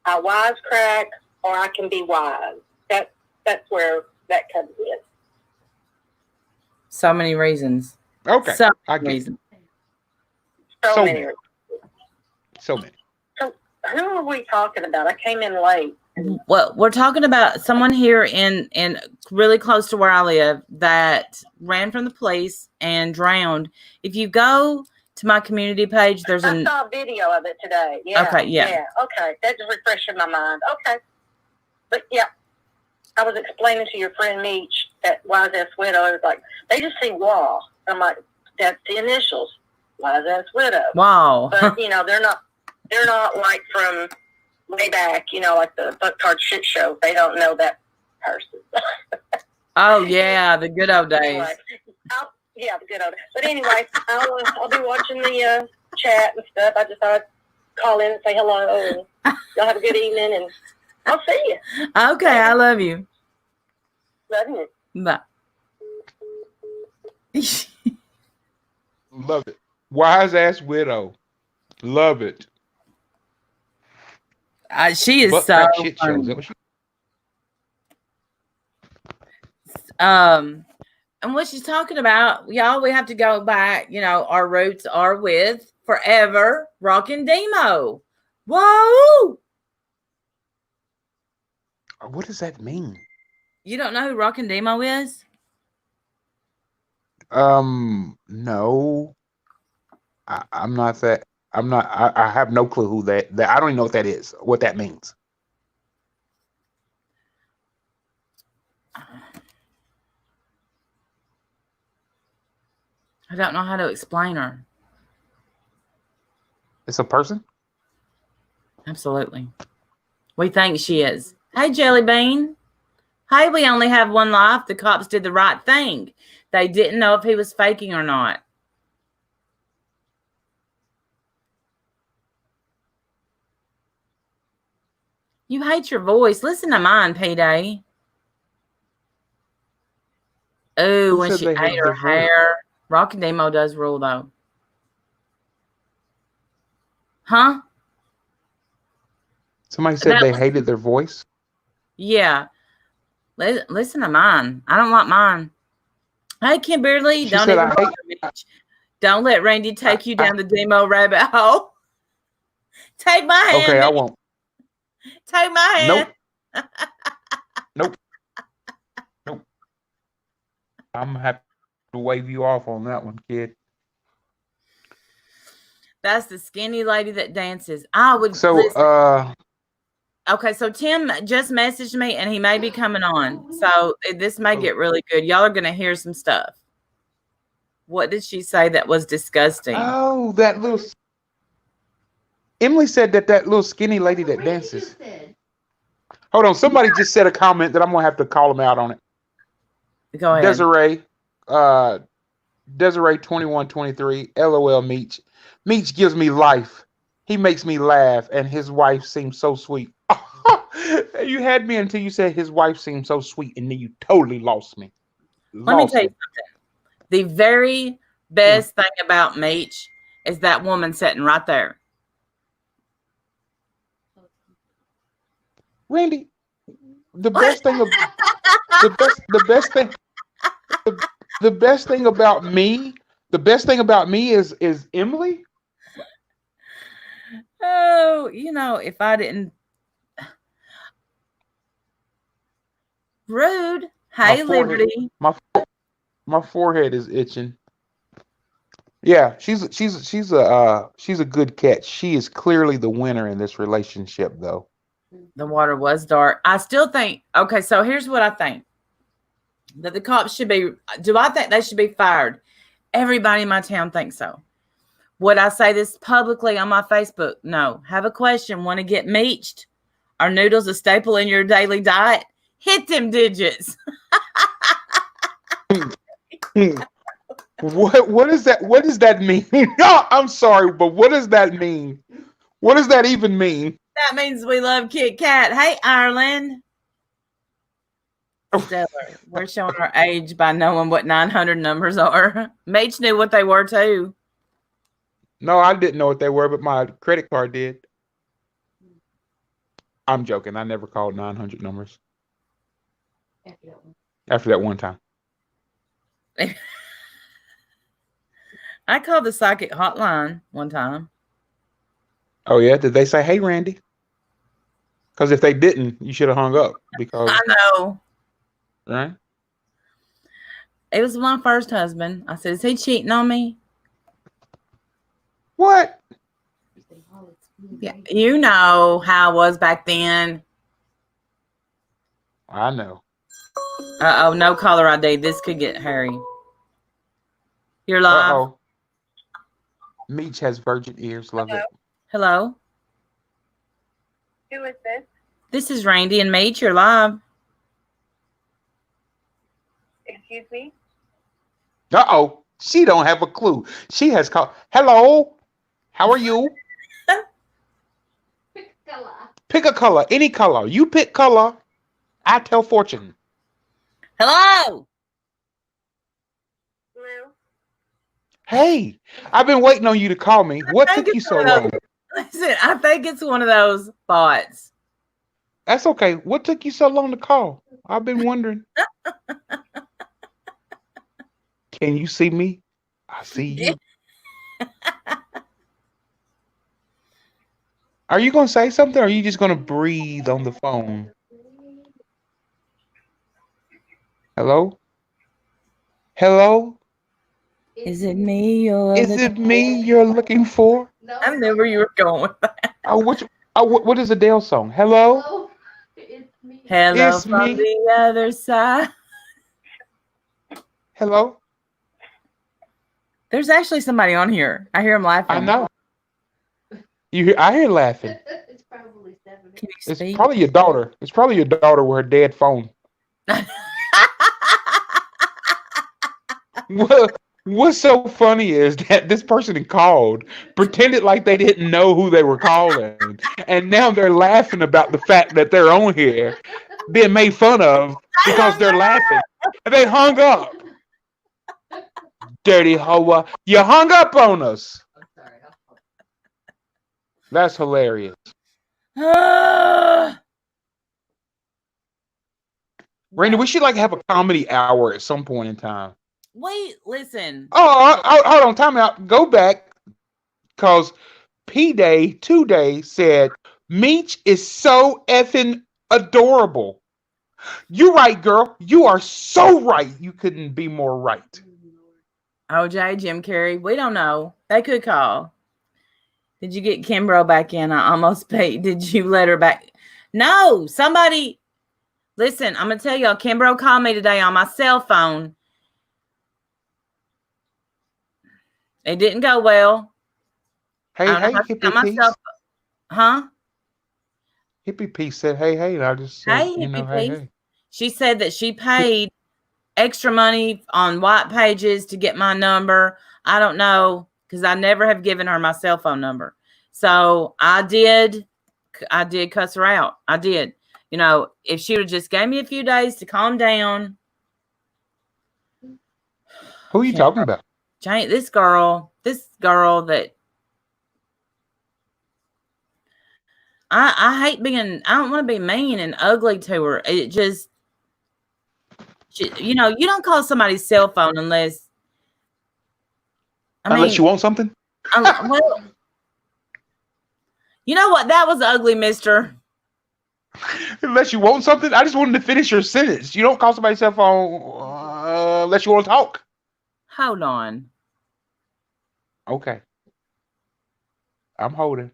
I wisecrack, or I can be wise. That's where that comes in. So many reasons. Okay, So I many get reasons. So many. So many. So who are we talking about? I came in late. Well, we're talking about someone here in really close to where I live that ran from the police and drowned. If you go to my community page, there's I saw a video of it today. Yeah. Okay, yeah. Okay. That just refreshing my mind. Okay. But yeah, I was explaining to your friend Meech at Wise Ass Widow. I was like, they just say WAW. I'm like, that's the initials. Wise Ass Widow. Wow. But they're not like from way back, like the Fucktard Shit Show. They don't know that person. Oh yeah, the good old days. Anyway, the good old days. But anyway, I'll be watching the chat and stuff. I just thought I'd call in and say hello, and y'all have a good evening, and I'll see you. Okay, I love you. Love you. Bye. Love it. Wise ass widow. Love it. She is Butt so crack shit shows. funny. That what she- And what she's talking about, y'all, we have to go back. Our roots are with forever rockin' Demo. Whoa! What does that mean? You don't know who Rockin' Demo is? No. I'm not that. I'm not. I have no clue who that. I don't even know what that is. What that means. I don't know how to explain her. It's a person. Absolutely. We think she is. Hey, Jelly Bean. Hey, we only have one life. The cops did the right thing. They didn't know if he was faking or not. You hate your voice. Listen to mine, P-Day. Oh, Who when said she they ate hated her their voice? hair. Rockin' Demo does rule, though. Huh? Somebody said they hated their voice. Yeah. Listen to mine. I don't like mine. Hey, Kimberly. She Don't said, even "I hate." Mitch. Don't let Randy take you down the Demo rabbit hole. Take my hand. Okay, I Mitch. won't. Take my hand. Nope. I'm gonna have to wave you off on that one, kid. That's the skinny lady that dances. I would. So, listen. Okay, so Tim just messaged me, and he may be coming on. So this may get really good. Y'all are gonna hear some stuff. What did she say that was disgusting? Oh, that little. Emily said that little skinny lady that dances. Hold on, somebody just said a comment that I'm gonna have to call them out on it. Go ahead. Desiree 2123. LOL Meech. Meech gives me life. He makes me laugh, and his wife seems so sweet. You had me until you said his wife seems so sweet, and then you totally lost me. Let me tell you something. The very best thing about Meech is that woman sitting right there. Randy, the best thing about me is Emily. Oh, if I didn't. Rude. Hey, Liberty. My forehead is itching. Yeah, she's a good catch. She is clearly the winner in this relationship, though. The water was dark. I still think, okay, so here's what I think. That the cops should be, do I think they should be fired? Everybody in my town thinks so. Would I say this publicly on my Facebook? No. Have a question. Want to get meeched? Are noodles a staple in your daily diet? Hit them digits. What is that? What does that mean? No, I'm sorry, but what does that mean? What does that even mean? That means we love Kit Kat. Hey, Ireland. Stellar. We're showing our age by knowing what 900 numbers are. Meech knew what they were too. No, I didn't know what they were, but my credit card did. I'm joking. I never called 900 numbers after that one time. I called the psychic hotline one time. Oh yeah, did they say, "Hey, Randy"? Because if they didn't, you should have hung up. Because I know. right? It was my first husband. I said, "Is he cheating on me?" What? Yeah, you know how I was back then. I know. Uh-oh, no caller ID. This could get hairy. You're live. Uh-oh. Meech has virgin ears. Love it. Hello. Who is this? This is Randi and Meech. You're live. Excuse me? Uh-oh. She don't have a clue. She has called. Hello. How are you? Pick a color. Any color. You pick color. I tell fortune. Hello. Hello? Hey, I've been waiting on you to call me. What took you so long? Listen, I think it's one of those bots. That's okay. What took you so long to call? I've been wondering. Can you see me? I see you. Are you going to say something or are you just going to breathe on the phone? Hello? Hello? Is it me you're Is it me you're looking for? I knew where you were going with that. What is Adele song? Hello? Hello It's from me. the other side. Hello? There's actually somebody on here. I hear him laughing. I know. I hear laughing. It's probably 7. Can you It's speak? probably your daughter. It's probably your daughter with her dead phone. What's so funny is that this person called, pretended like they didn't know who they were calling, and now they're laughing about the fact that they're on here, being made fun of because they're laughing. And they hung up. Dirty hoa. You hung up on us. That's hilarious. Randy, we should have a comedy hour at some point in time. Wait, listen. Oh, hold on, time out. Go back, because P-Day 2-Day said, Meech is so effing adorable. You're right, girl. You are so right. You couldn't be more right. OJ, Jim Carrey, we don't know. They could call. Did you get Kimbrough back in? I almost paid. Did you let her back? No, somebody. Listen, I'm going to tell y'all, Kimbrough called me today on my cell phone. It didn't go well. Hey, Hippie Peace. Huh? Hippie Peace said, hey, and I just said, Hey, Hippie Peace. She said that she paid extra money on white pages to get my number. I don't know, because I never have given her my cell phone number. So I did cuss her out. I did. If she would have just gave me a few days to calm down. Who are you talking about? Jane, this girl that I hate being, I don't want to be mean and ugly to her. It just, you don't call somebody's cell phone unless you want something? Well, you know what? That was ugly, mister. Unless you want something? I just wanted to finish your sentence. You don't call somebody's cell phone unless you want to talk. Hold on. Okay. I'm holding.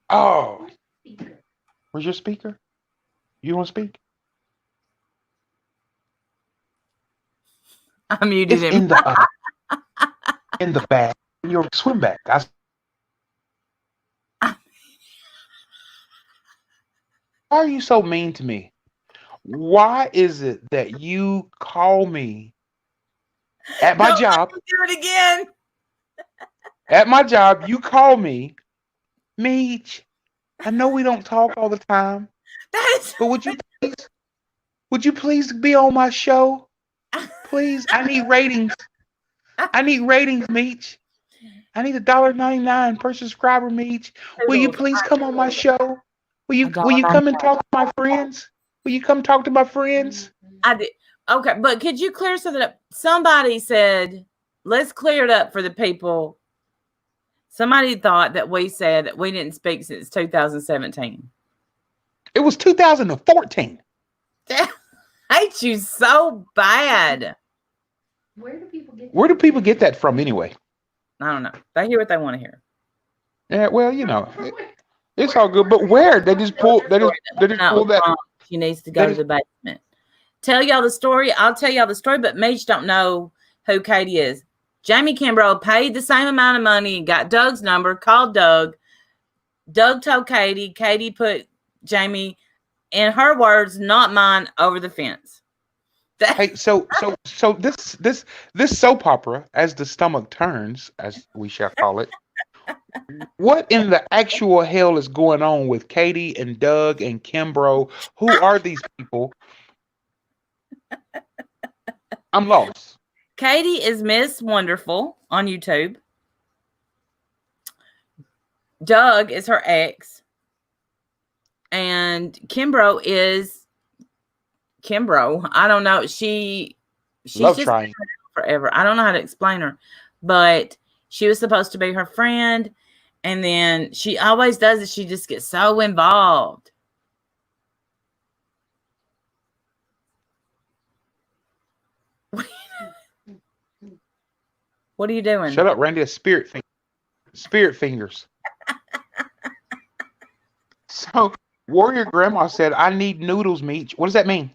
Oh, where's your speaker? You want to speak? I muted It's him. in the bag, in your swim bag. Why are you so mean to me? Why is it that you call me at my Don't job? do it again. At my job, you call me, Meech. I know we don't talk all the time, That is. but would you please be on my show? Please, I need ratings. I need ratings, Meech. I need $1.99 per subscriber, Meech. Will you please come on my show? Will you come and talk to my friends? Will you come talk to my friends? I did. Okay, but could you clear something up? Somebody said, let's clear it up for the people. Somebody thought that we said that we didn't speak since 2017. It was 2014. I hate you so bad. Where do people get Where do people get that from anyway? I don't know. They hear what they want to hear. Yeah, well, it's all good. But where they just pull that. She needs to go to the basement. Tell y'all the story. I'll tell y'all the story, but Meech don't know who Katie is. Jamie Kimbrough paid the same amount of money and got Doug's number, called Doug. Doug told Katie. Katie put Jamie, in her words, not mine, over the fence. Hey, so this soap opera, as the stomach turns, as we shall call it. What in the actual hell is going on with Katie and Doug and Kimbrough? Who are these people? I'm lost. Katie is Miss Wonderful on YouTube. Doug is her ex. And Kimbrough is Kimbrough. I don't know. She's Love just trying forever. I don't know how to explain her. But she was supposed to be her friend. And then she always does it. She just gets so involved. What are you doing? Shut up, Randy. Spirit fingers. So Warrior Grandma said, "I need noodles, Meech." What does that mean?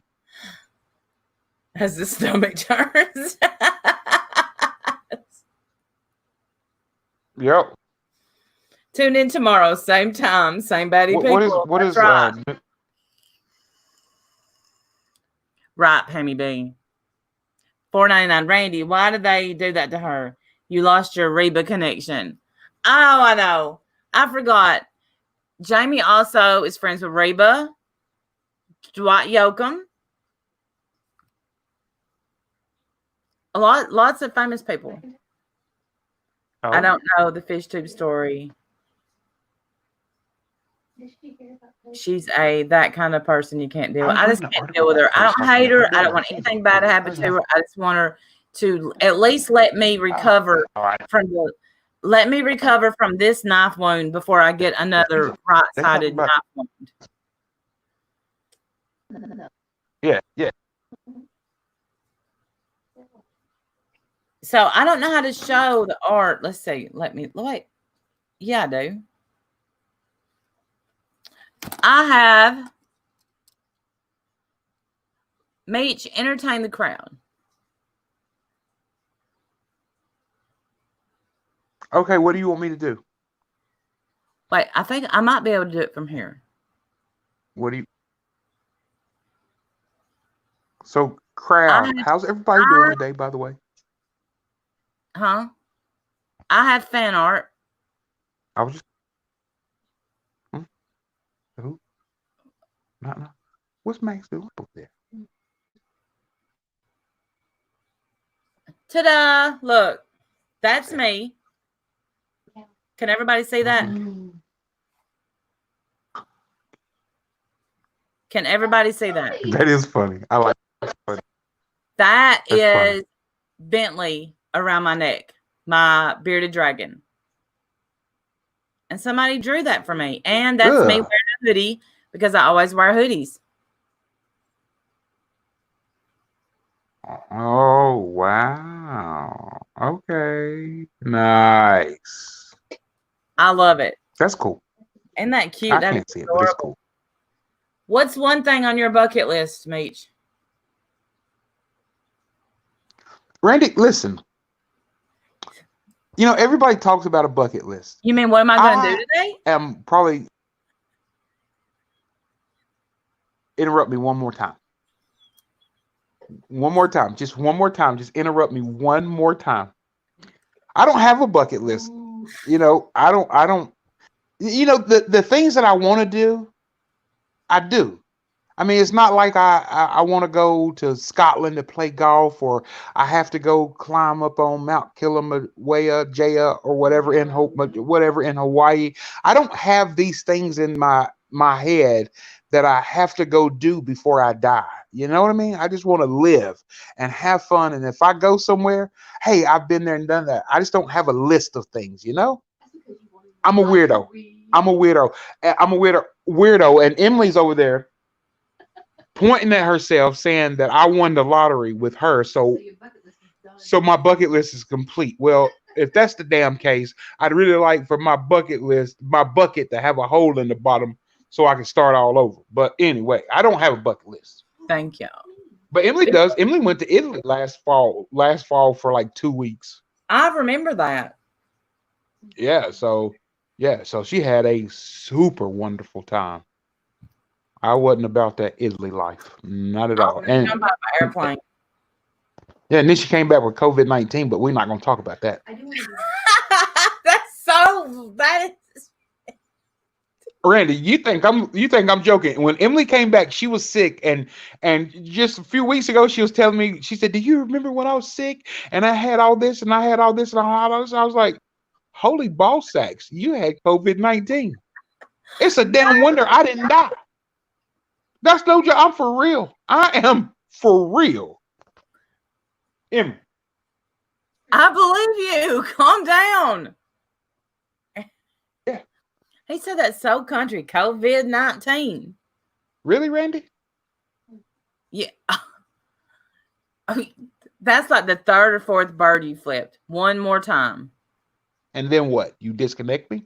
As the stomach turns. Yep. Tune in tomorrow, same time, same baddie people. What is right. Right, Pammy B. $4.99. Randy, why did they do that to her? You lost your Reba connection. Oh, I know. I forgot. Jamie also is friends with Reba, Dwight Yoakam. Lots of famous people. Oh. I don't know the fish tube story. She's that kind of person you can't deal with. I just can't deal with her. I don't hate her. I don't want anything bad to happen to her. I just want her to at least let me recover from this knife wound before I get another right-sided knife wound. Yeah. So I don't know how to show the art. Let's see. Wait. Yeah, I do. I have Meech entertain the crowd. Okay, what do you want me to do? Wait, I think I might be able to do it from here. So, crowd, how's everybody doing today, by the way? Huh? I have fan art. I was just... Who? No. What's Max doing up there? Ta-da! Look, that's me. Can everybody see that? Can everybody see that? That is funny. I like that. That's funny. Bentley around my neck, my bearded dragon. And somebody drew that for me. And that's me wearing a hoodie because I always wear hoodies. Oh, wow. Okay. Nice. I love it. That's cool. Isn't that cute? I That can't is see it, but it's adorable. cool. What's one thing on your bucket list, Meech? Randy, listen. You know, everybody talks about a bucket list. You mean what am I going to do today? Am probably interrupt me one more time. One more time. Just one more time. Just interrupt me one more time. I don't have a bucket list. You know, I don't you know, the things that I want to do, I do. I mean, it's not like I want to go to Scotland to play golf, or I have to go climb up on Mount Kilauea, or whatever in Hawaii. I don't have these things in my head that I have to go do before I die. You know what I mean? I just want to live and have fun. And if I go somewhere, hey, I've been there and done that. I just don't have a list of things. You know? I'm a weirdo. I'm a weirdo. I'm a weirdo. And Emily's over there pointing at herself, saying that I won the lottery with her. So my bucket list is complete. Well, if that's the damn case, I'd really like for my bucket to have a hole in the bottom so I can start all over. But anyway, I don't have a bucket list. Thank you. But Emily does. Emily went to Italy last fall for like 2 weeks. I remember that. Yeah, so she had a super wonderful time. I wasn't about that Italy life, not at all. And I'm about my airplane. Yeah, and then she came back with COVID-19, but we're not going to talk about that. That is. Randy, you think I'm joking? When Emily came back, she was sick, and just a few weeks ago, she was telling me, she said, "Do you remember when I was sick and I had all this and I had all this and I had all this?" I was like, "Holy ball sacks, you had COVID-19. It's a damn wonder I didn't die." That's no joke. I'm for real. I am for real. Emily. I believe you. Calm down. Yeah. He said that's so country. COVID-19. Really, Randy? Yeah. That's like the third or fourth bird you flipped. One more time. And then what? You disconnect me?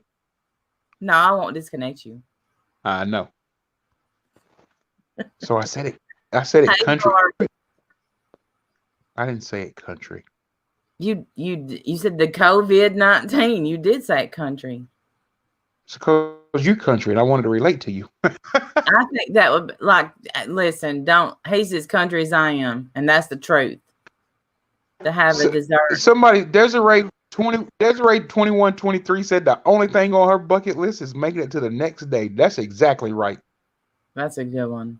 No, I won't disconnect you. I know. So I said it. I said it country. I didn't say it country. You said the COVID-19. You did say it country. It's because you country, and I wanted to relate to you. I think that would listen. Don't. He's as country as I am, and that's the truth. To have a dessert. Somebody Desiree 2123 said the only thing on her bucket list is making it to the next day. That's exactly right. That's a good one.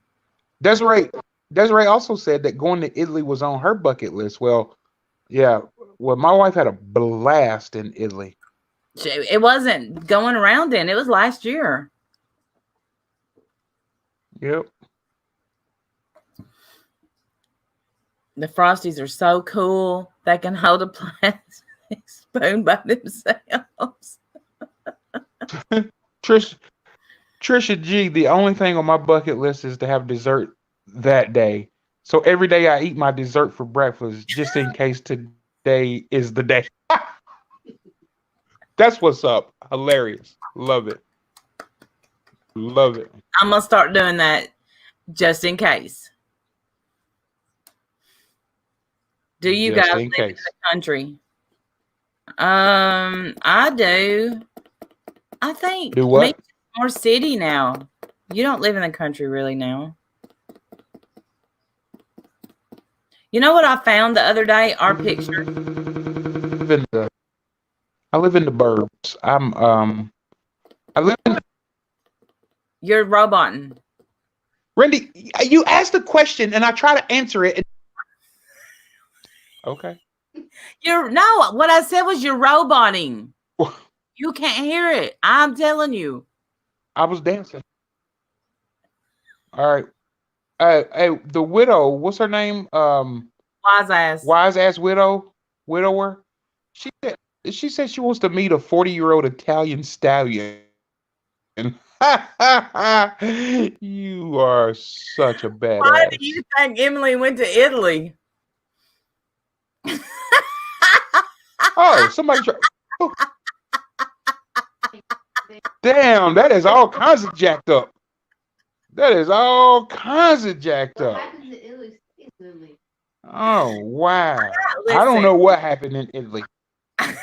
Desiree also said that going to Italy was on her bucket list. Well, yeah. Well, my wife had a blast in Italy. It wasn't going around then. It was last year. Yep. The Frosties are so cool. They can hold a plastic spoon by themselves. Trisha G, the only thing on my bucket list is to have dessert that day. So every day I eat my dessert for breakfast, just in case today is the day. That's what's up. Hilarious. Love it. Love it. I'm going to start doing that just in case. Do you Just guys in live in case. the country? I do. I think Do what? maybe more city now. You don't live in the country really now. You know what I found the other day? Our picture. I live in the burbs. I live in. You're roboting. Randy, you asked a question and I try to answer it. Okay. What I said was you're roboting. You can't hear it. I'm telling you. I was dancing. All right. Hey, the widow, what's her name? Wise ass widower. She said she wants to meet a 40-year-old Italian stallion. You are such a badass. Why do you think Emily went to Italy? Oh, somebody try. Oh, damn, that is all kinds of jacked up. That is all kinds of jacked What up. happens in Italy stays in Italy. Oh wow! I don't Listen. know what happened in Italy. I'm,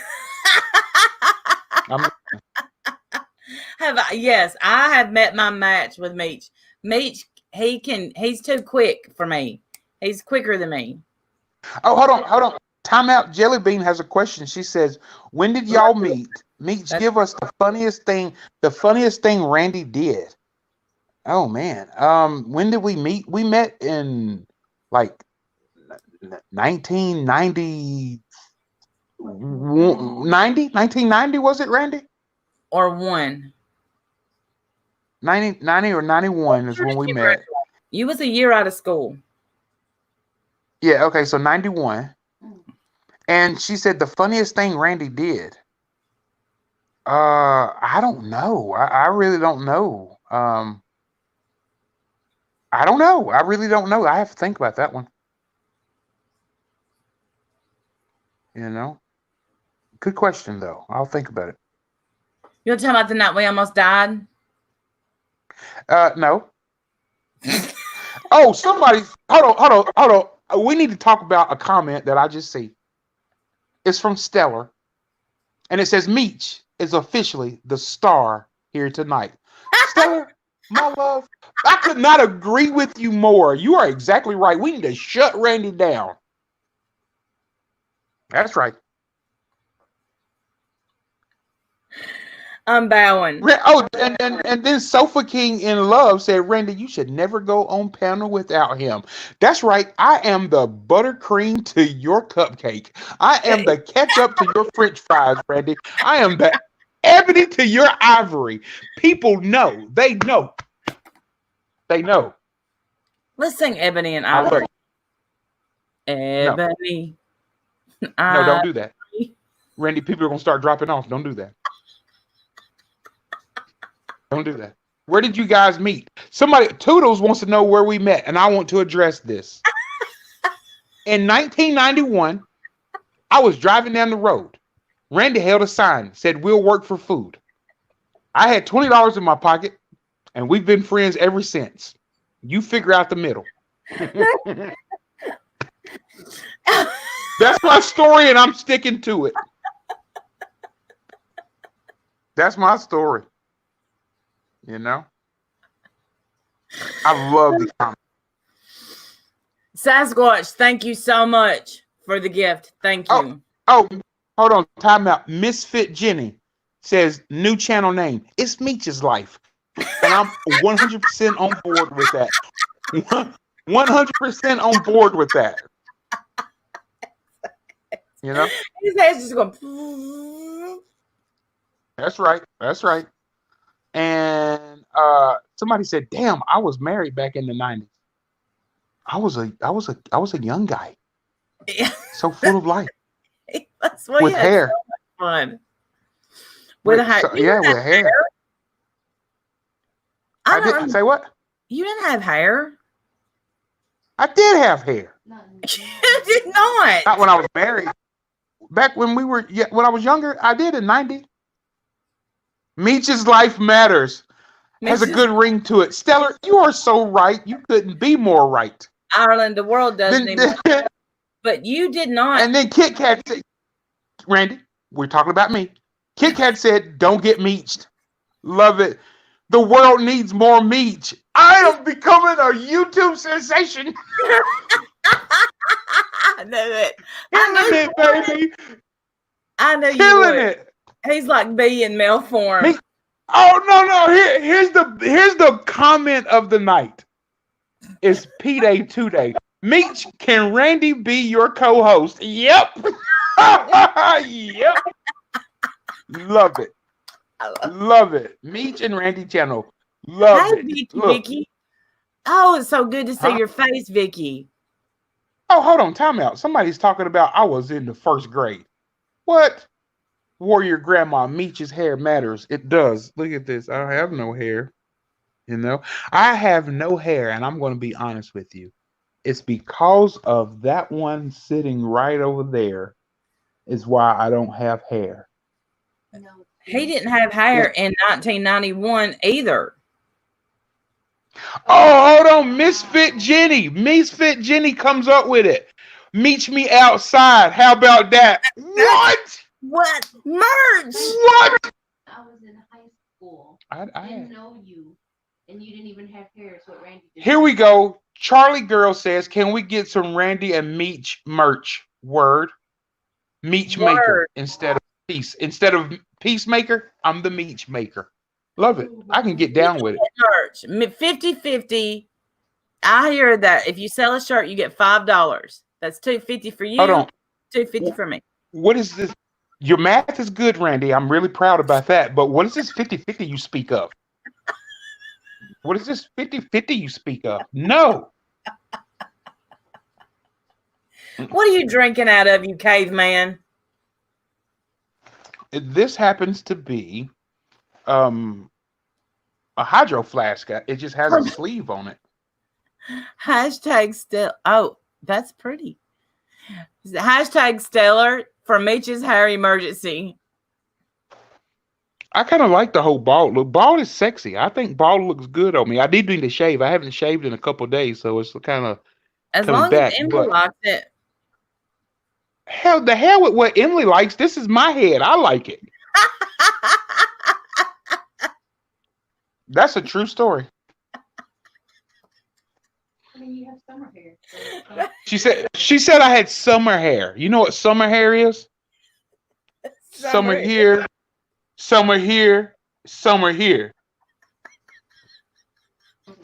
Yes, I have met my match with Meech. Meech, he's too quick for me. He's quicker than me. oh, hold on. Time out. Jelly Bean has a question. She says, "When did y'all meet? Meech, give us the funniest thing. The funniest thing Randy did." Oh man. When did we meet? We met in like 1990, 1990, was it, Randy? Or one. 90 or 91 is when we met. You was a year out of school. Yeah, okay, so 91. And she said the funniest thing Randy did. I don't know. I really don't know. I don't know. I really don't know. I have to think about that one. You know? Good question though. I'll think about it. You're talking about the night we almost died? No. Oh, somebody hold on. We need to talk about a comment that I just see. It's from Stellar. And it says Meech is officially the star here tonight. Stellar, my love, I could not agree with you more. You are exactly right. We need to shut Randy down. That's right. I'm bowing. Oh, and then Sofa King in Love said, Randy, you should never go on panel without him. That's right. I am the buttercream to your cupcake. I am the ketchup to your French fries, Randy. I am the ebony to your ivory. People know. They know. They know. Let's sing Ebony and I love Ivory. it. Ebony. No, don't do that. Randy, people are going to start dropping off. Don't do that. Don't do that. Where did you guys meet? Somebody, Toodles wants to know where we met, and I want to address this. In 1991, I was driving down the road. Randy held a sign, said, we'll work for food. I had $20 in my pocket, and we've been friends ever since. You figure out the middle. That's my story, and I'm sticking to it. That's my story. You know? I love the comment. Sasquatch, thank you so much for the gift. Thank you. Oh, hold on. Time out. Misfit Jenny says, new channel name. It's Meech's Life. And I'm 100% on board with that. 100% on board with that. You know? His head's just going. That's right. That's right. And somebody said, damn, I was married back in the 90s. I was a young guy. Yeah. So full of life. That's what with hair. So much fun. With hair. So, yeah, with hair. I didn't say what? You didn't have hair. I did have hair. You did not. Not when I was married. Back when when I was younger, I did in 90. Meech's Life Matters has a good ring to it. Stellar, you are so right. You couldn't be more right. Ireland, the world doesn't even. But you did not. And then Kit Kat said, Randy, we're talking about me. Kit Kat said, don't get meeched. Love it. The world needs more Meech. I am becoming a YouTube sensation. I knew it. Killing it, baby. I know you Killing would. it. He's like B in male form. Me? Oh no. Here's the comment of the night. It's P-Day 2-Day. Meech, can Randy be your co-host? Yep. Yep. Love it. Love it. Meech and Randy channel. Love it. Vicky. Oh, it's so good to see your face, Vicky. Oh, hold on. Time out. Somebody's talking about I was in the first grade. What? Warrior Grandma, Meech's hair matters. It does. Look at this. I have no hair. You know, I have no hair, and I'm going to be honest with you. It's because of that one sitting right over there is why I don't have hair. No. He didn't have hair in 1991 either. Oh, hold on. Misfit Jenny comes up with it. Meet me outside. How about that? What? Merch! What? I was in high school. I Didn't know you, and you didn't even have hair. Is what Randy did. Here we go. Charlie Girl says, "Can we get some Randy and Meech merch?" Word. Meech maker instead of peace. Instead of peacemaker, I'm the Meech maker. Love it. I can get down with it. Merch 50-50. I hear that if you sell a shirt, you get $5. That's $2.50 for you. Hold on. $2.50 for me. What is this? Your math is good, Randy. I'm really proud about that. But what is this 50-50 you speak of? What is this 50-50 you speak of? No. What are you drinking out of, you caveman? This happens to be a hydro flask. It just has a sleeve on it. Hashtag still. Oh, that's pretty. Hashtag stellar for Meech's hair emergency. I kind of like the whole bald look. Bald is sexy. I think bald looks good on me. I need to shave. I haven't shaved in a couple of days, so it's kind of as coming long back. As Emily likes it. The hell with what Emily likes. This is my head. I like it. That's a true story. I mean, you have summer hair. So She said I had summer hair. You know what summer hair is? Summer here, summer here, summer here.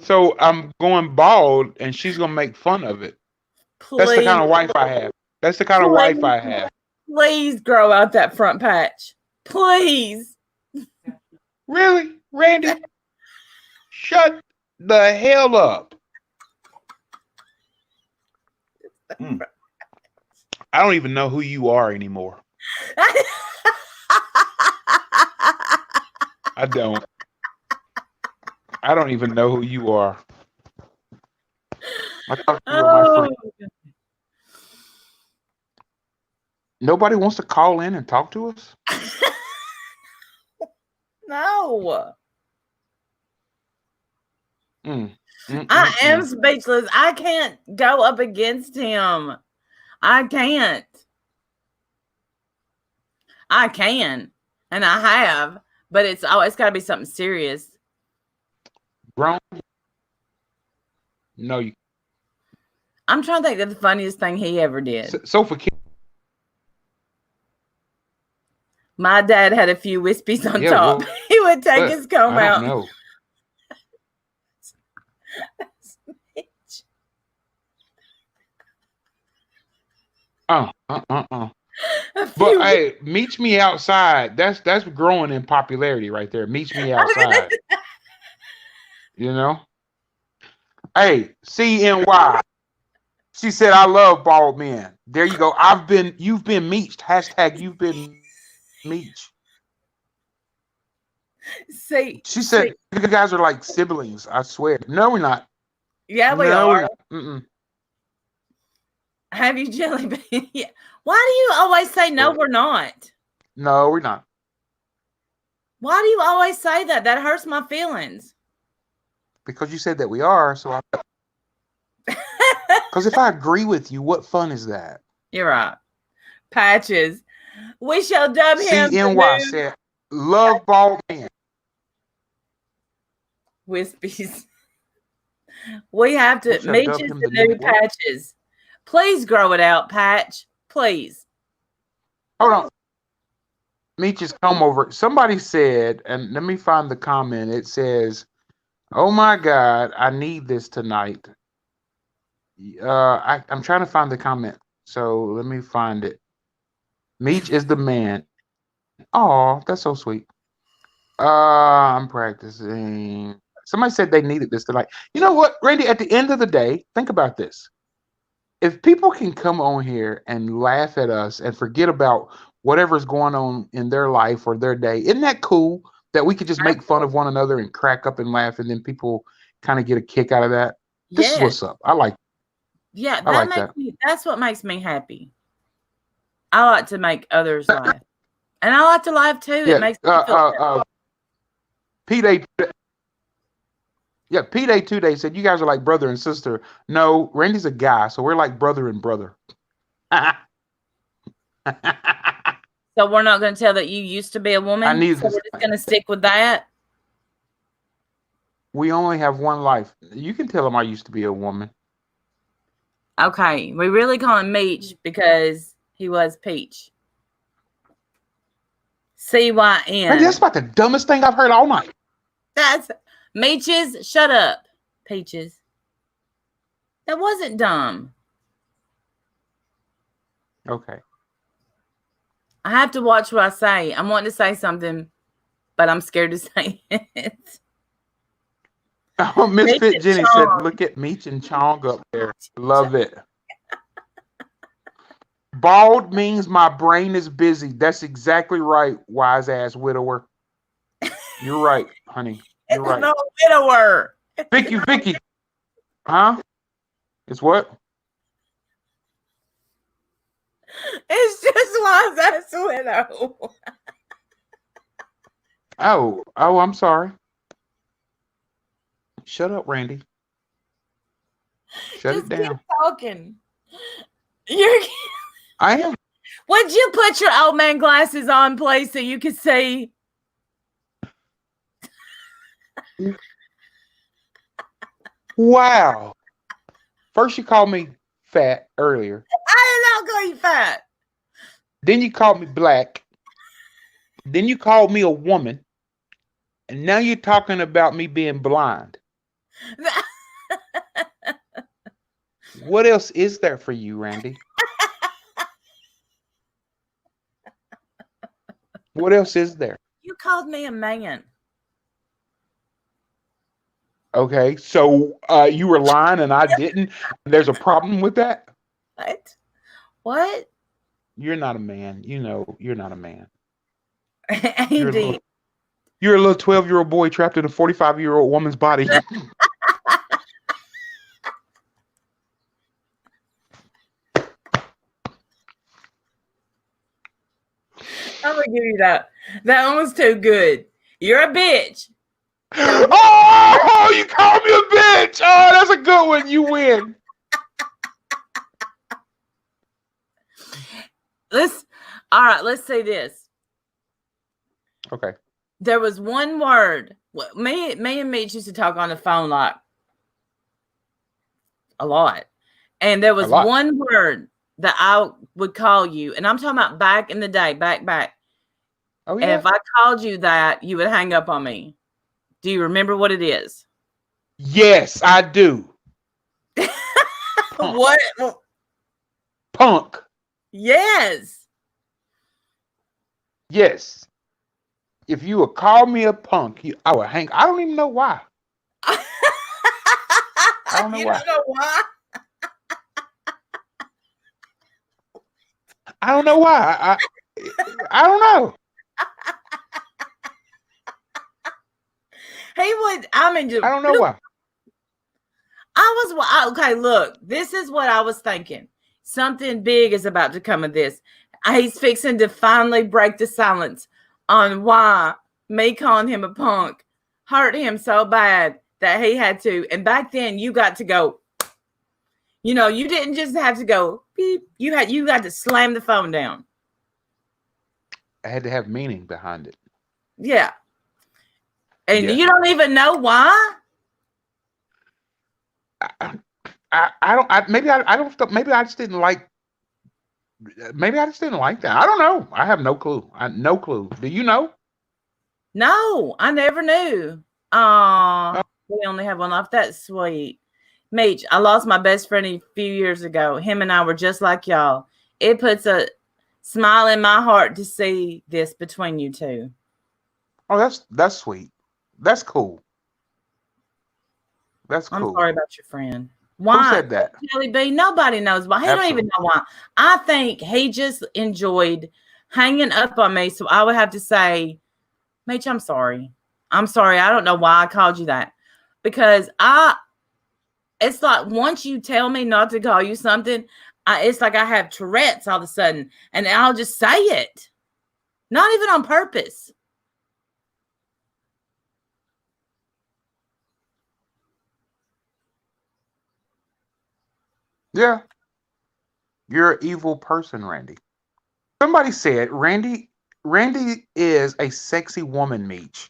So I'm going bald, and she's gonna make fun of it. Please. That's the kind of wife I have. That's the kind of wife I have. Please grow out that front patch. Please. Really, Randy? Shut the hell up. I don't even know who you are anymore. I don't. I don't even know who you are. I thought you were my friend. Nobody wants to call in and talk to us? No. I am speechless. I can't go up against him. I can't. I can, and I have, but it's got to be something serious. Grown? No, you. I'm trying to think of the funniest thing he ever did. So for kids. My dad had a few wispies on top. Well, he would take his comb out. No. But hey, meet me outside. That's growing in popularity right there. Meet me outside. You know? Hey, CNY. She said, I love bald men. There you go. You've been meeched. Hashtag you've been meeched. See, she said you guys are like siblings. I swear. No, we're not. Yeah, we are. Have you, Jelly Bean? Yeah. Why do you always say no? We're not. No, we're not. Why do you always say that? That hurts my feelings. Because you said that we are. So because if I agree with you, what fun is that? You're right. Patches. We shall dub him. CNY said, love bald men. Wispies. We have to. Meech is the new Patches. Please grow it out, Patch. Please. Hold on. Meech has come over. Somebody said, and let me find the comment. It says, oh my God, I need this tonight. I'm trying to find the comment. So let me find it. Meech is the man. Oh, that's so sweet. I'm practicing. Somebody said they needed this tonight. You know what, Randy? At the end of the day, think about this. If people can come on here and laugh at us and forget about whatever's going on in their life or their day, isn't that cool that we could just make fun of one another and crack up and laugh, and then people kind of get a kick out of that? This is what's up. I like. Yeah, I like that. That's what makes me happy. I like to make others laugh. And I like to laugh too. Yeah, It makes me feel better. P-Day. Yeah, P-Day 2-Day said you guys are like brother and sister. No, Randy's a guy, so we're like brother and brother. So we're not going to tell that you used to be a woman? need So this. we're just going to stick with that? We only have one life. You can tell him I used to be a woman. Okay. We really call him Meech because he was Peach. C-Y-N. Randy, that's about the dumbest thing I've heard all night. That's Meeches. Shut up, Peaches. That wasn't dumb. Okay. I have to watch what I say. I'm wanting to say something, but I'm scared to say it. Oh, Misfit Meech and Jenny Chong. said, look at Meech and Chong up there. Love it. Bald means my brain is busy. That's exactly right, wise ass widower. You're right, honey. You're It's right. no widower. Vicky. Huh? It's what? It's just wise ass widow. Oh, I'm sorry. Shut up, Randy. Shut Just it down. keep talking. You're. I am. Would you put your old man glasses on, please, so you could see? Wow. First you called me fat earlier. I did not call you fat. Then you called me black. Then you called me a woman. And now you're talking about me being blind. What else is there for you, Randy? What else is there? You called me a man. Okay, so you were lying and I didn't. There's a problem with that? What? What? You're not a man. You know, you're not a man. Andy. You're a little 12-year-old boy trapped in a 45-year-old woman's body. I'm gonna give you that. That one was too good. You're a bitch. Oh, you called me a bitch. Oh, that's a good one. You win. All right, let's say this. Okay. There was one word. Me and Meech used to talk on the phone like a lot. And there was one word that I would call you. And I'm talking about back in the day, back. Oh, yeah. And if I called you that, you would hang up on me. Do you remember what it is? Yes, I do. What? Punk. Yes. Yes. If you would call me a punk, I would hang. I don't even know why. I don't know you why. don't know why? I don't know why. I don't know. He would. I mean, I don't know why. Okay, look, this is what I was thinking. Something big is about to come of this. He's fixing to finally break the silence on why me calling him a punk hurt him so bad that he had to. And back then, you got to go. You know, you didn't just have to go beep. You got to slam the phone down. I had to have meaning behind it. Yeah. And Yeah. you don't even know why? Maybe I just didn't like. Maybe I just didn't like that. I don't know. I have no clue. No clue. Do you know? No, I never knew. We only have one life. That's sweet. Meech, I lost my best friend a few years ago. Him and I were just like y'all. It puts a smile in my heart to see this between you two. Oh, that's sweet. That's cool. That's cool. I'm sorry about your friend. Why? Who said that? Kelly B, nobody knows why. He don't even know why. I think he just enjoyed hanging up on me. So I would have to say, Meech, I'm sorry. I'm sorry. I don't know why I called you that. Because it's like once you tell me not to call you something, It's like I have Tourette's all of a sudden, and I'll just say it, not even on purpose. Yeah. You're an evil person, Randy. Somebody said Randy is a sexy woman, Meech.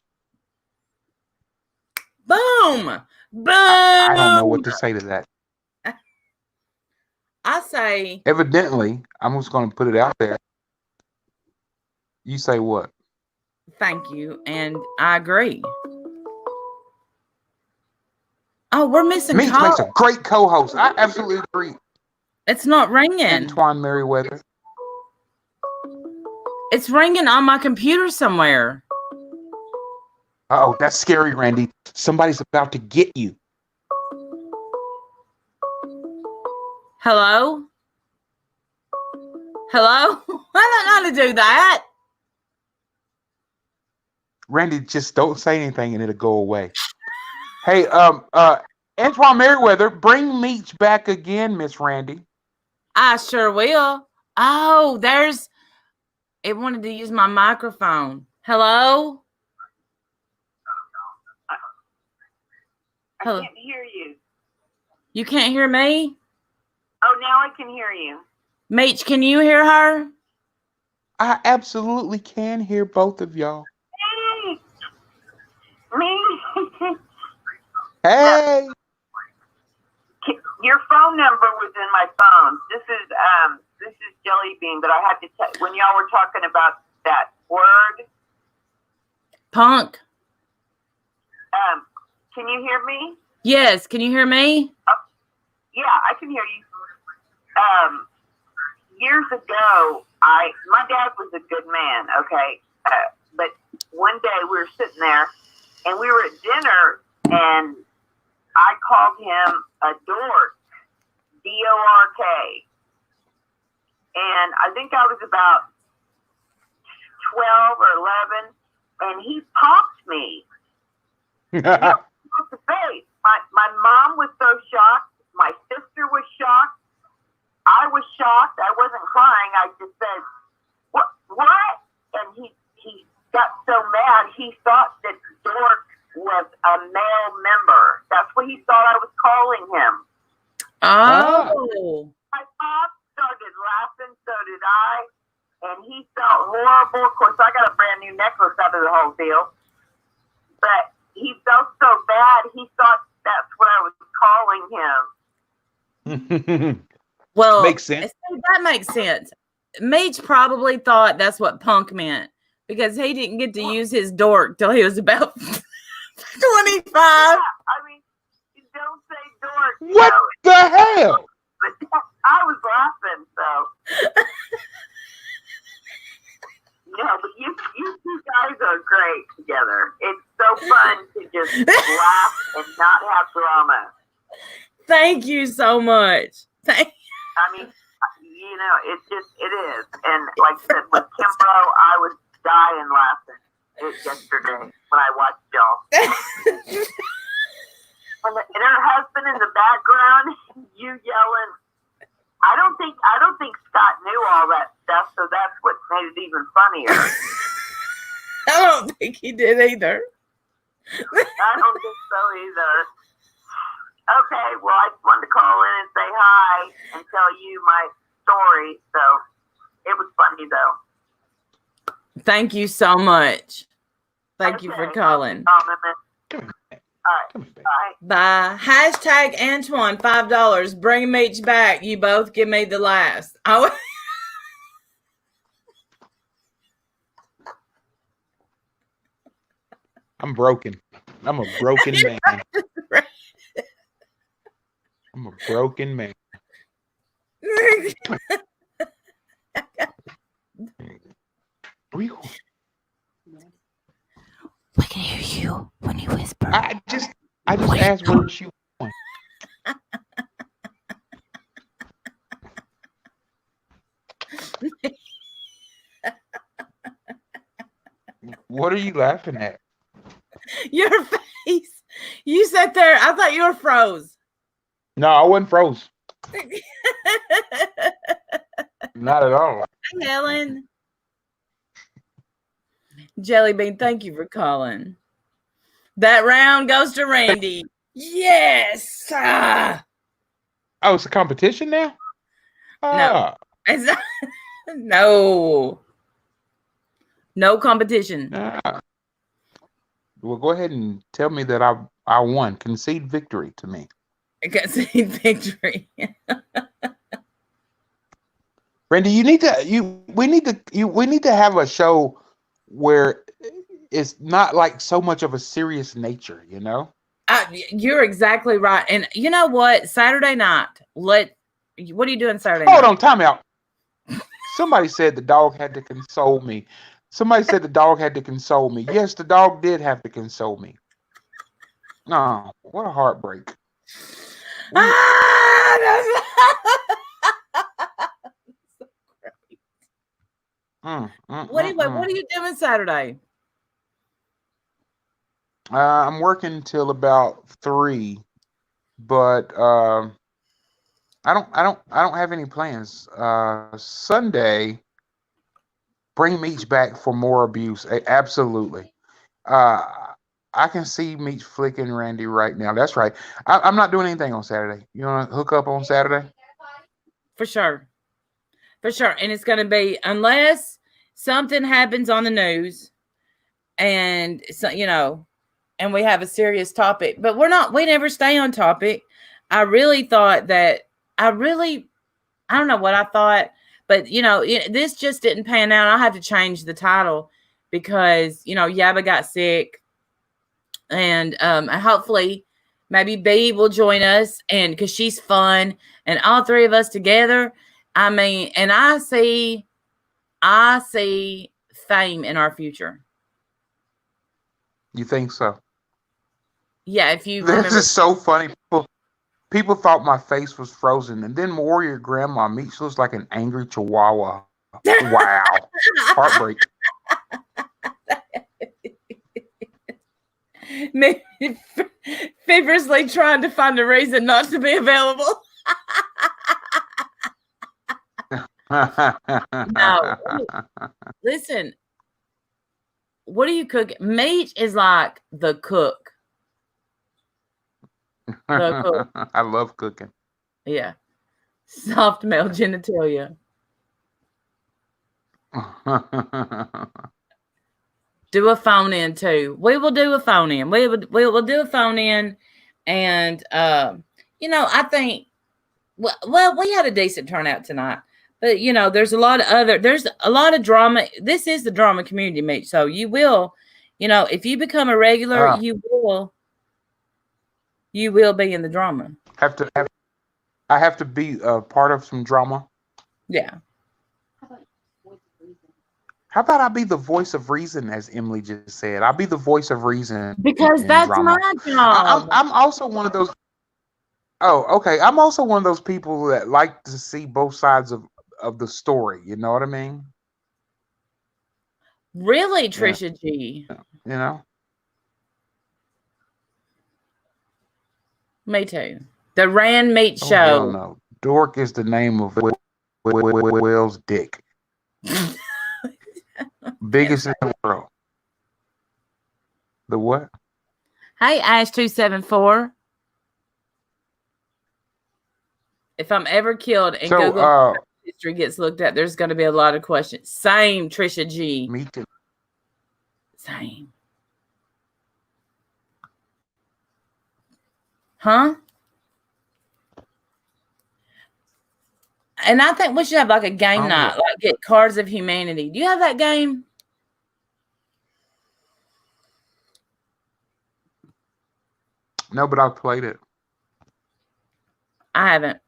Boom. Boom. I don't know what to say to that. I say, Evidently, I'm just going to put it out there. You say what? thank you, and I agree. Oh, we're missing Meech calls. makes a great co-host. I absolutely agree. It's not ringing. Antoine Merriweather. It's ringing on my computer somewhere. Oh, that's scary, Randy. Somebody's about to get you. Hello? Hello? I don't know how to do that. Randy, just don't say anything and it'll go away. Hey, Antoine Merriweather, bring Meech back again, Miss Randy. I sure will. Oh, it wanted to use my microphone. Hello? I Hello? can't hear you. You can't hear me? Oh, now I can hear you. Meech, can you hear her? I absolutely can hear both of y'all. Me? Hey! Your phone number was in my phone. This is Jelly Bean, but I had to tell when y'all were talking about that word. Punk? Can you hear me? Yes, can you hear me? Yeah, I can hear you. Years ago, my dad was a good man, okay? But one day we were sitting there, and we were at dinner, and I called him a dork, D-O-R-K. And I think I was about 12 or 11, and he popped me. To face. My mom was so shocked. My sister was shocked. I was shocked. I wasn't crying. I just said, "What?" And he got so mad. He thought that dork was a male member. That's what he thought I was calling him. Oh. My mom started laughing. So did I. And he felt horrible. Of course, I got a brand new necklace out of the whole deal. But he felt so bad. He thought that's what I was calling him. Well, makes sense. That makes sense. Meech probably thought that's what punk meant because he didn't get to use his dork till he was about 25. Yeah, I mean, you don't say dork. What the hell? But I was laughing, so. No, but you two guys are great together. It's so fun to just laugh and not have drama. Thank you so much. I mean, you know, it is. And like I said, with Kimbo, I was dying laughing yesterday when I watched y'all. And her husband in the background, you yelling. I don't think Scott knew all that stuff, so that's what made it even funnier. I don't think he did either. I don't think so either. Okay, well, I just wanted to call in and say hi and tell you my story. So it was funny, though. Thank you so much. Thank you for calling. All right, bye. Bye. Hashtag Antoine, $5. Bring Meech back. You both give me the last. I'm broken. I'm a broken man. I'm a broken man. We can hear you when you whisper. I just asked where she went. What are you laughing at? Your face. You sat there. I thought you were froze. No, I wasn't froze. Not at all. Hi, Helen. Jelly Bean, thank you for calling. That round goes to Randy. Yes. Ah. Oh, it's a competition now? No. No. No competition. Well, go ahead and tell me that I won. Concede victory to me. Concede victory. Randy, we need to have a show where it's not like so much of a serious nature, you know? You're exactly right. And you know what? Saturday night, what are you doing Saturday Hold night? on, time out. Somebody said the dog had to console me. Somebody said the dog had to console me. Yes, the dog did have to console me. No, what a heartbreak. What are you doing Saturday? I'm working till about 3, but I don't have any plans. Sunday, bring Meech back for more abuse. Absolutely. I can see Meech flicking Randy right now. That's right. I'm not doing anything on Saturday. You want to hook up on Saturday? For sure. For sure. And it's going to be, unless something happens on the news and, so, you know, and we have a serious topic. But we never stay on topic. I really thought that, I don't know what I thought, but, you know, this just didn't pan out. I'll have to change the title because, you know, Yaba got sick. And hopefully maybe B will join us, and because she's fun, and all three of us together. I mean, and I see fame in our future. You think so? Yeah, if you This remember. is so funny. People thought my face was frozen, and then Warrior Grandma Meech looks like an angry chihuahua. Wow. Heartbreak. Maybe feverishly trying to find a reason not to be available. No. Listen, what are you cooking? Meech is like the cook. The cook. I love cooking. Yeah. Soft male genitalia. Do a phone in too. We will do a phone in. We'll do a phone in, and you know, I think well, we had a decent turnout tonight, but you know, there's a lot of drama. This is the drama community, Meech. So you will, you know, if you become a regular, you will be in the drama. I have to be a part of some drama. Yeah. How about I be the voice of reason, as Emily just said? I'll be the voice of reason. Because that's drama. my job. I'm also one of those. Oh, okay. I'm also one of those people that like to see both sides of the story. You know what I mean? Really, Trisha G. You know? Me too. The Rand Meech show. Hell no. Dork is the name of Will's dick. Biggest in the world. The what? Hey, Ash274. If I'm ever killed and Google history gets looked at, there's going to be a lot of questions. Same, Trisha G. Me too. Same. Huh? And I think we should have like a game night, like get Cards of Humanity. Do you have that game? No, but I've played it. I haven't.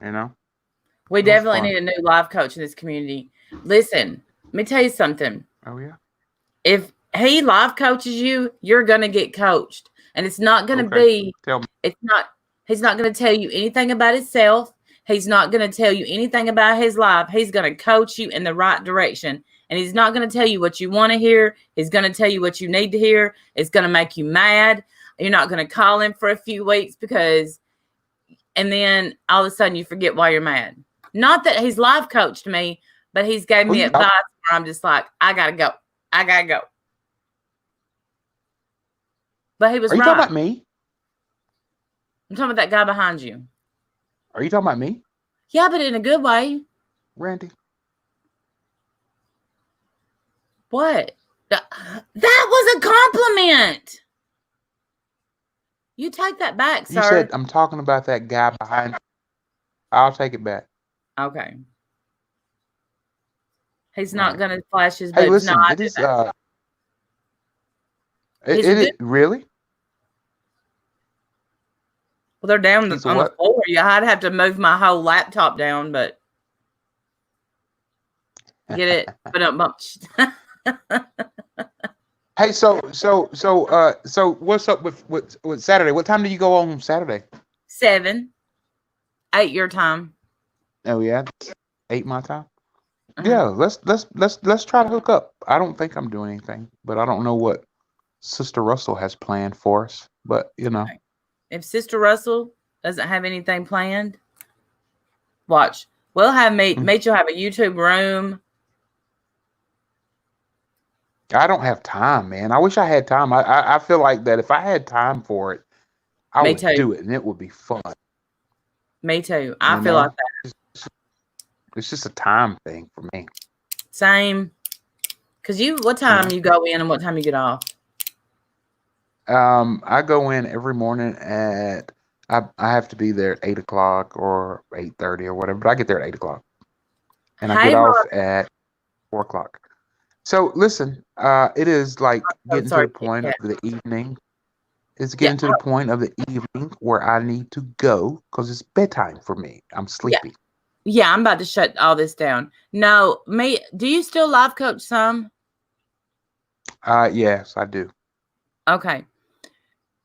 You know? We definitely need a new life coach in this community. Listen, let me tell you something. Oh, yeah? If he life coaches you, you're going to get coached. And it's not going to be, he's not going to tell you anything about himself. He's not going to tell you anything about his life. He's going to coach you in the right direction. And he's not going to tell you what you want to hear. He's going to tell you what you need to hear. It's going to make you mad. You're not going to call him for a few weeks because and then all of a sudden you forget why you're mad. Not that he's life coached me, but he's gave me advice where I'm just like, I gotta go. I gotta go. But he was Are you right. talking about me? I'm talking about that guy behind you. Are you talking about me? Yeah, but in a good way. Randy? What? That was a compliment. You take that back, sir. You said I'm talking about that guy behind. I'll take it back. Okay. He's not going to flash his Hey, boobs. listen, No, it is. Really? Well, they're down He's on the what? floor. Yeah, I'd have to move my whole laptop down, but get it. But Hey, so what's up with Saturday? What time do you go on Saturday? 7, 8 your time. Oh yeah, 8 my time. Uh-huh. Yeah, let's try to hook up. I don't think I'm doing anything, but I don't know what Sister Russell has planned for us. But you know, if Sister Russell doesn't have anything planned, watch. We'll have Meech will have a YouTube room. I don't have time, man. I wish I had time. I feel like that if I had time for it, I would do it, and it would be fun. Me too. I feel like that. It's just a time thing for me. Same. Because what time you go in and what time you get off? I go in every morning at I have to be there at 8 o'clock or 8:30 or whatever, but I get there at 8 o'clock, and I get off at 4 o'clock. So listen, it is like getting to the point of the evening. It's getting to the point of the evening where I need to go because it's bedtime for me. I'm sleepy. Yeah, I'm about to shut all this down. No, do you still life coach some? Yes, I do. Okay.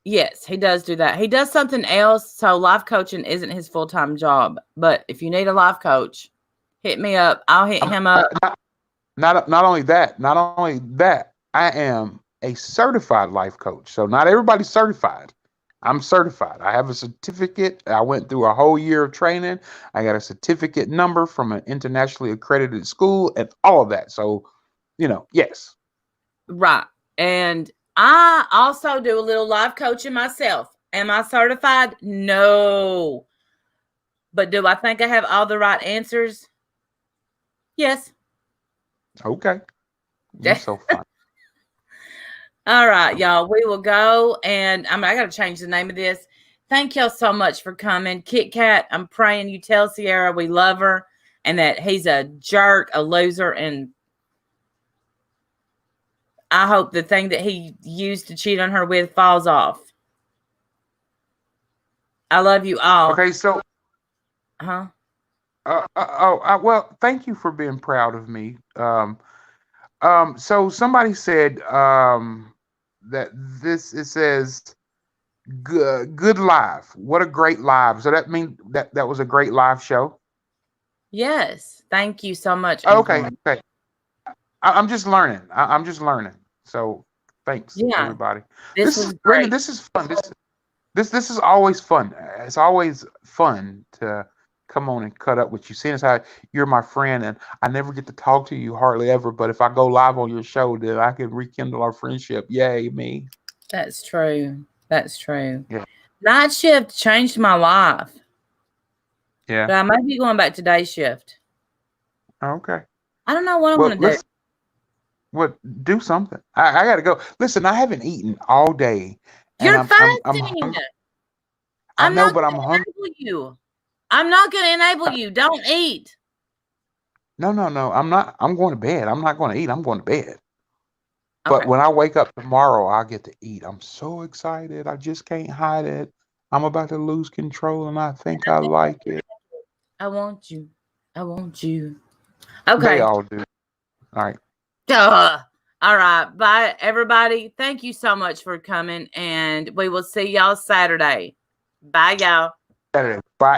Yes, he does do that. He does something else. So life coaching isn't his full-time job. But if you need a life coach, hit me up. I'll hit him up. Not only that, I am a certified life coach. So not everybody's certified. I'm certified. I have a certificate. I went through a whole year of training. I got a certificate number from an internationally accredited school and all of that. So, yes. Right. And I also do a little life coaching myself. Am I certified? No. But do I think I have all the right answers? Yes. Okay. You're so fun. All right, y'all. We will go. And I got to change the name of this. Thank y'all so much for coming. Kit Kat, I'm praying you tell Sierra we love her and that he's a jerk, a loser, and I hope the thing that he used to cheat on her with falls off. I love you all. Okay, so. Huh? Well, thank you for being proud of me. So somebody said that it says good live. What a great live. So that means that was a great live show. Yes. Thank you so much. Okay. I'm just learning. I'm just learning. So thanks, everybody. This is great. Randy, this is fun. This is always fun. It's always fun to come on and cut up with you. Seeing as how you're my friend and I never get to talk to you hardly ever, but if I go live on your show, then I can rekindle our friendship. Yay, me. That's true. That's true. Yeah. Night shift changed my life. Yeah. But I might be going back to day shift. Okay. I don't know what I want to do. Do something. I gotta go. Listen, I haven't eaten all day. You're fasting. I know, but I'm hungry. I'm not going to enable you. Don't eat. No. I'm not. I'm going to bed. I'm not going to eat. I'm going to bed. Okay. But when I wake up tomorrow, I'll get to eat. I'm so excited. I just can't hide it. I'm about to lose control, and I think I like it. I want you. I want you. Okay. They all do. All right. Duh. All right. Bye, everybody. Thank you so much for coming, and we will see y'all Saturday. Bye, y'all. Saturday. Bye.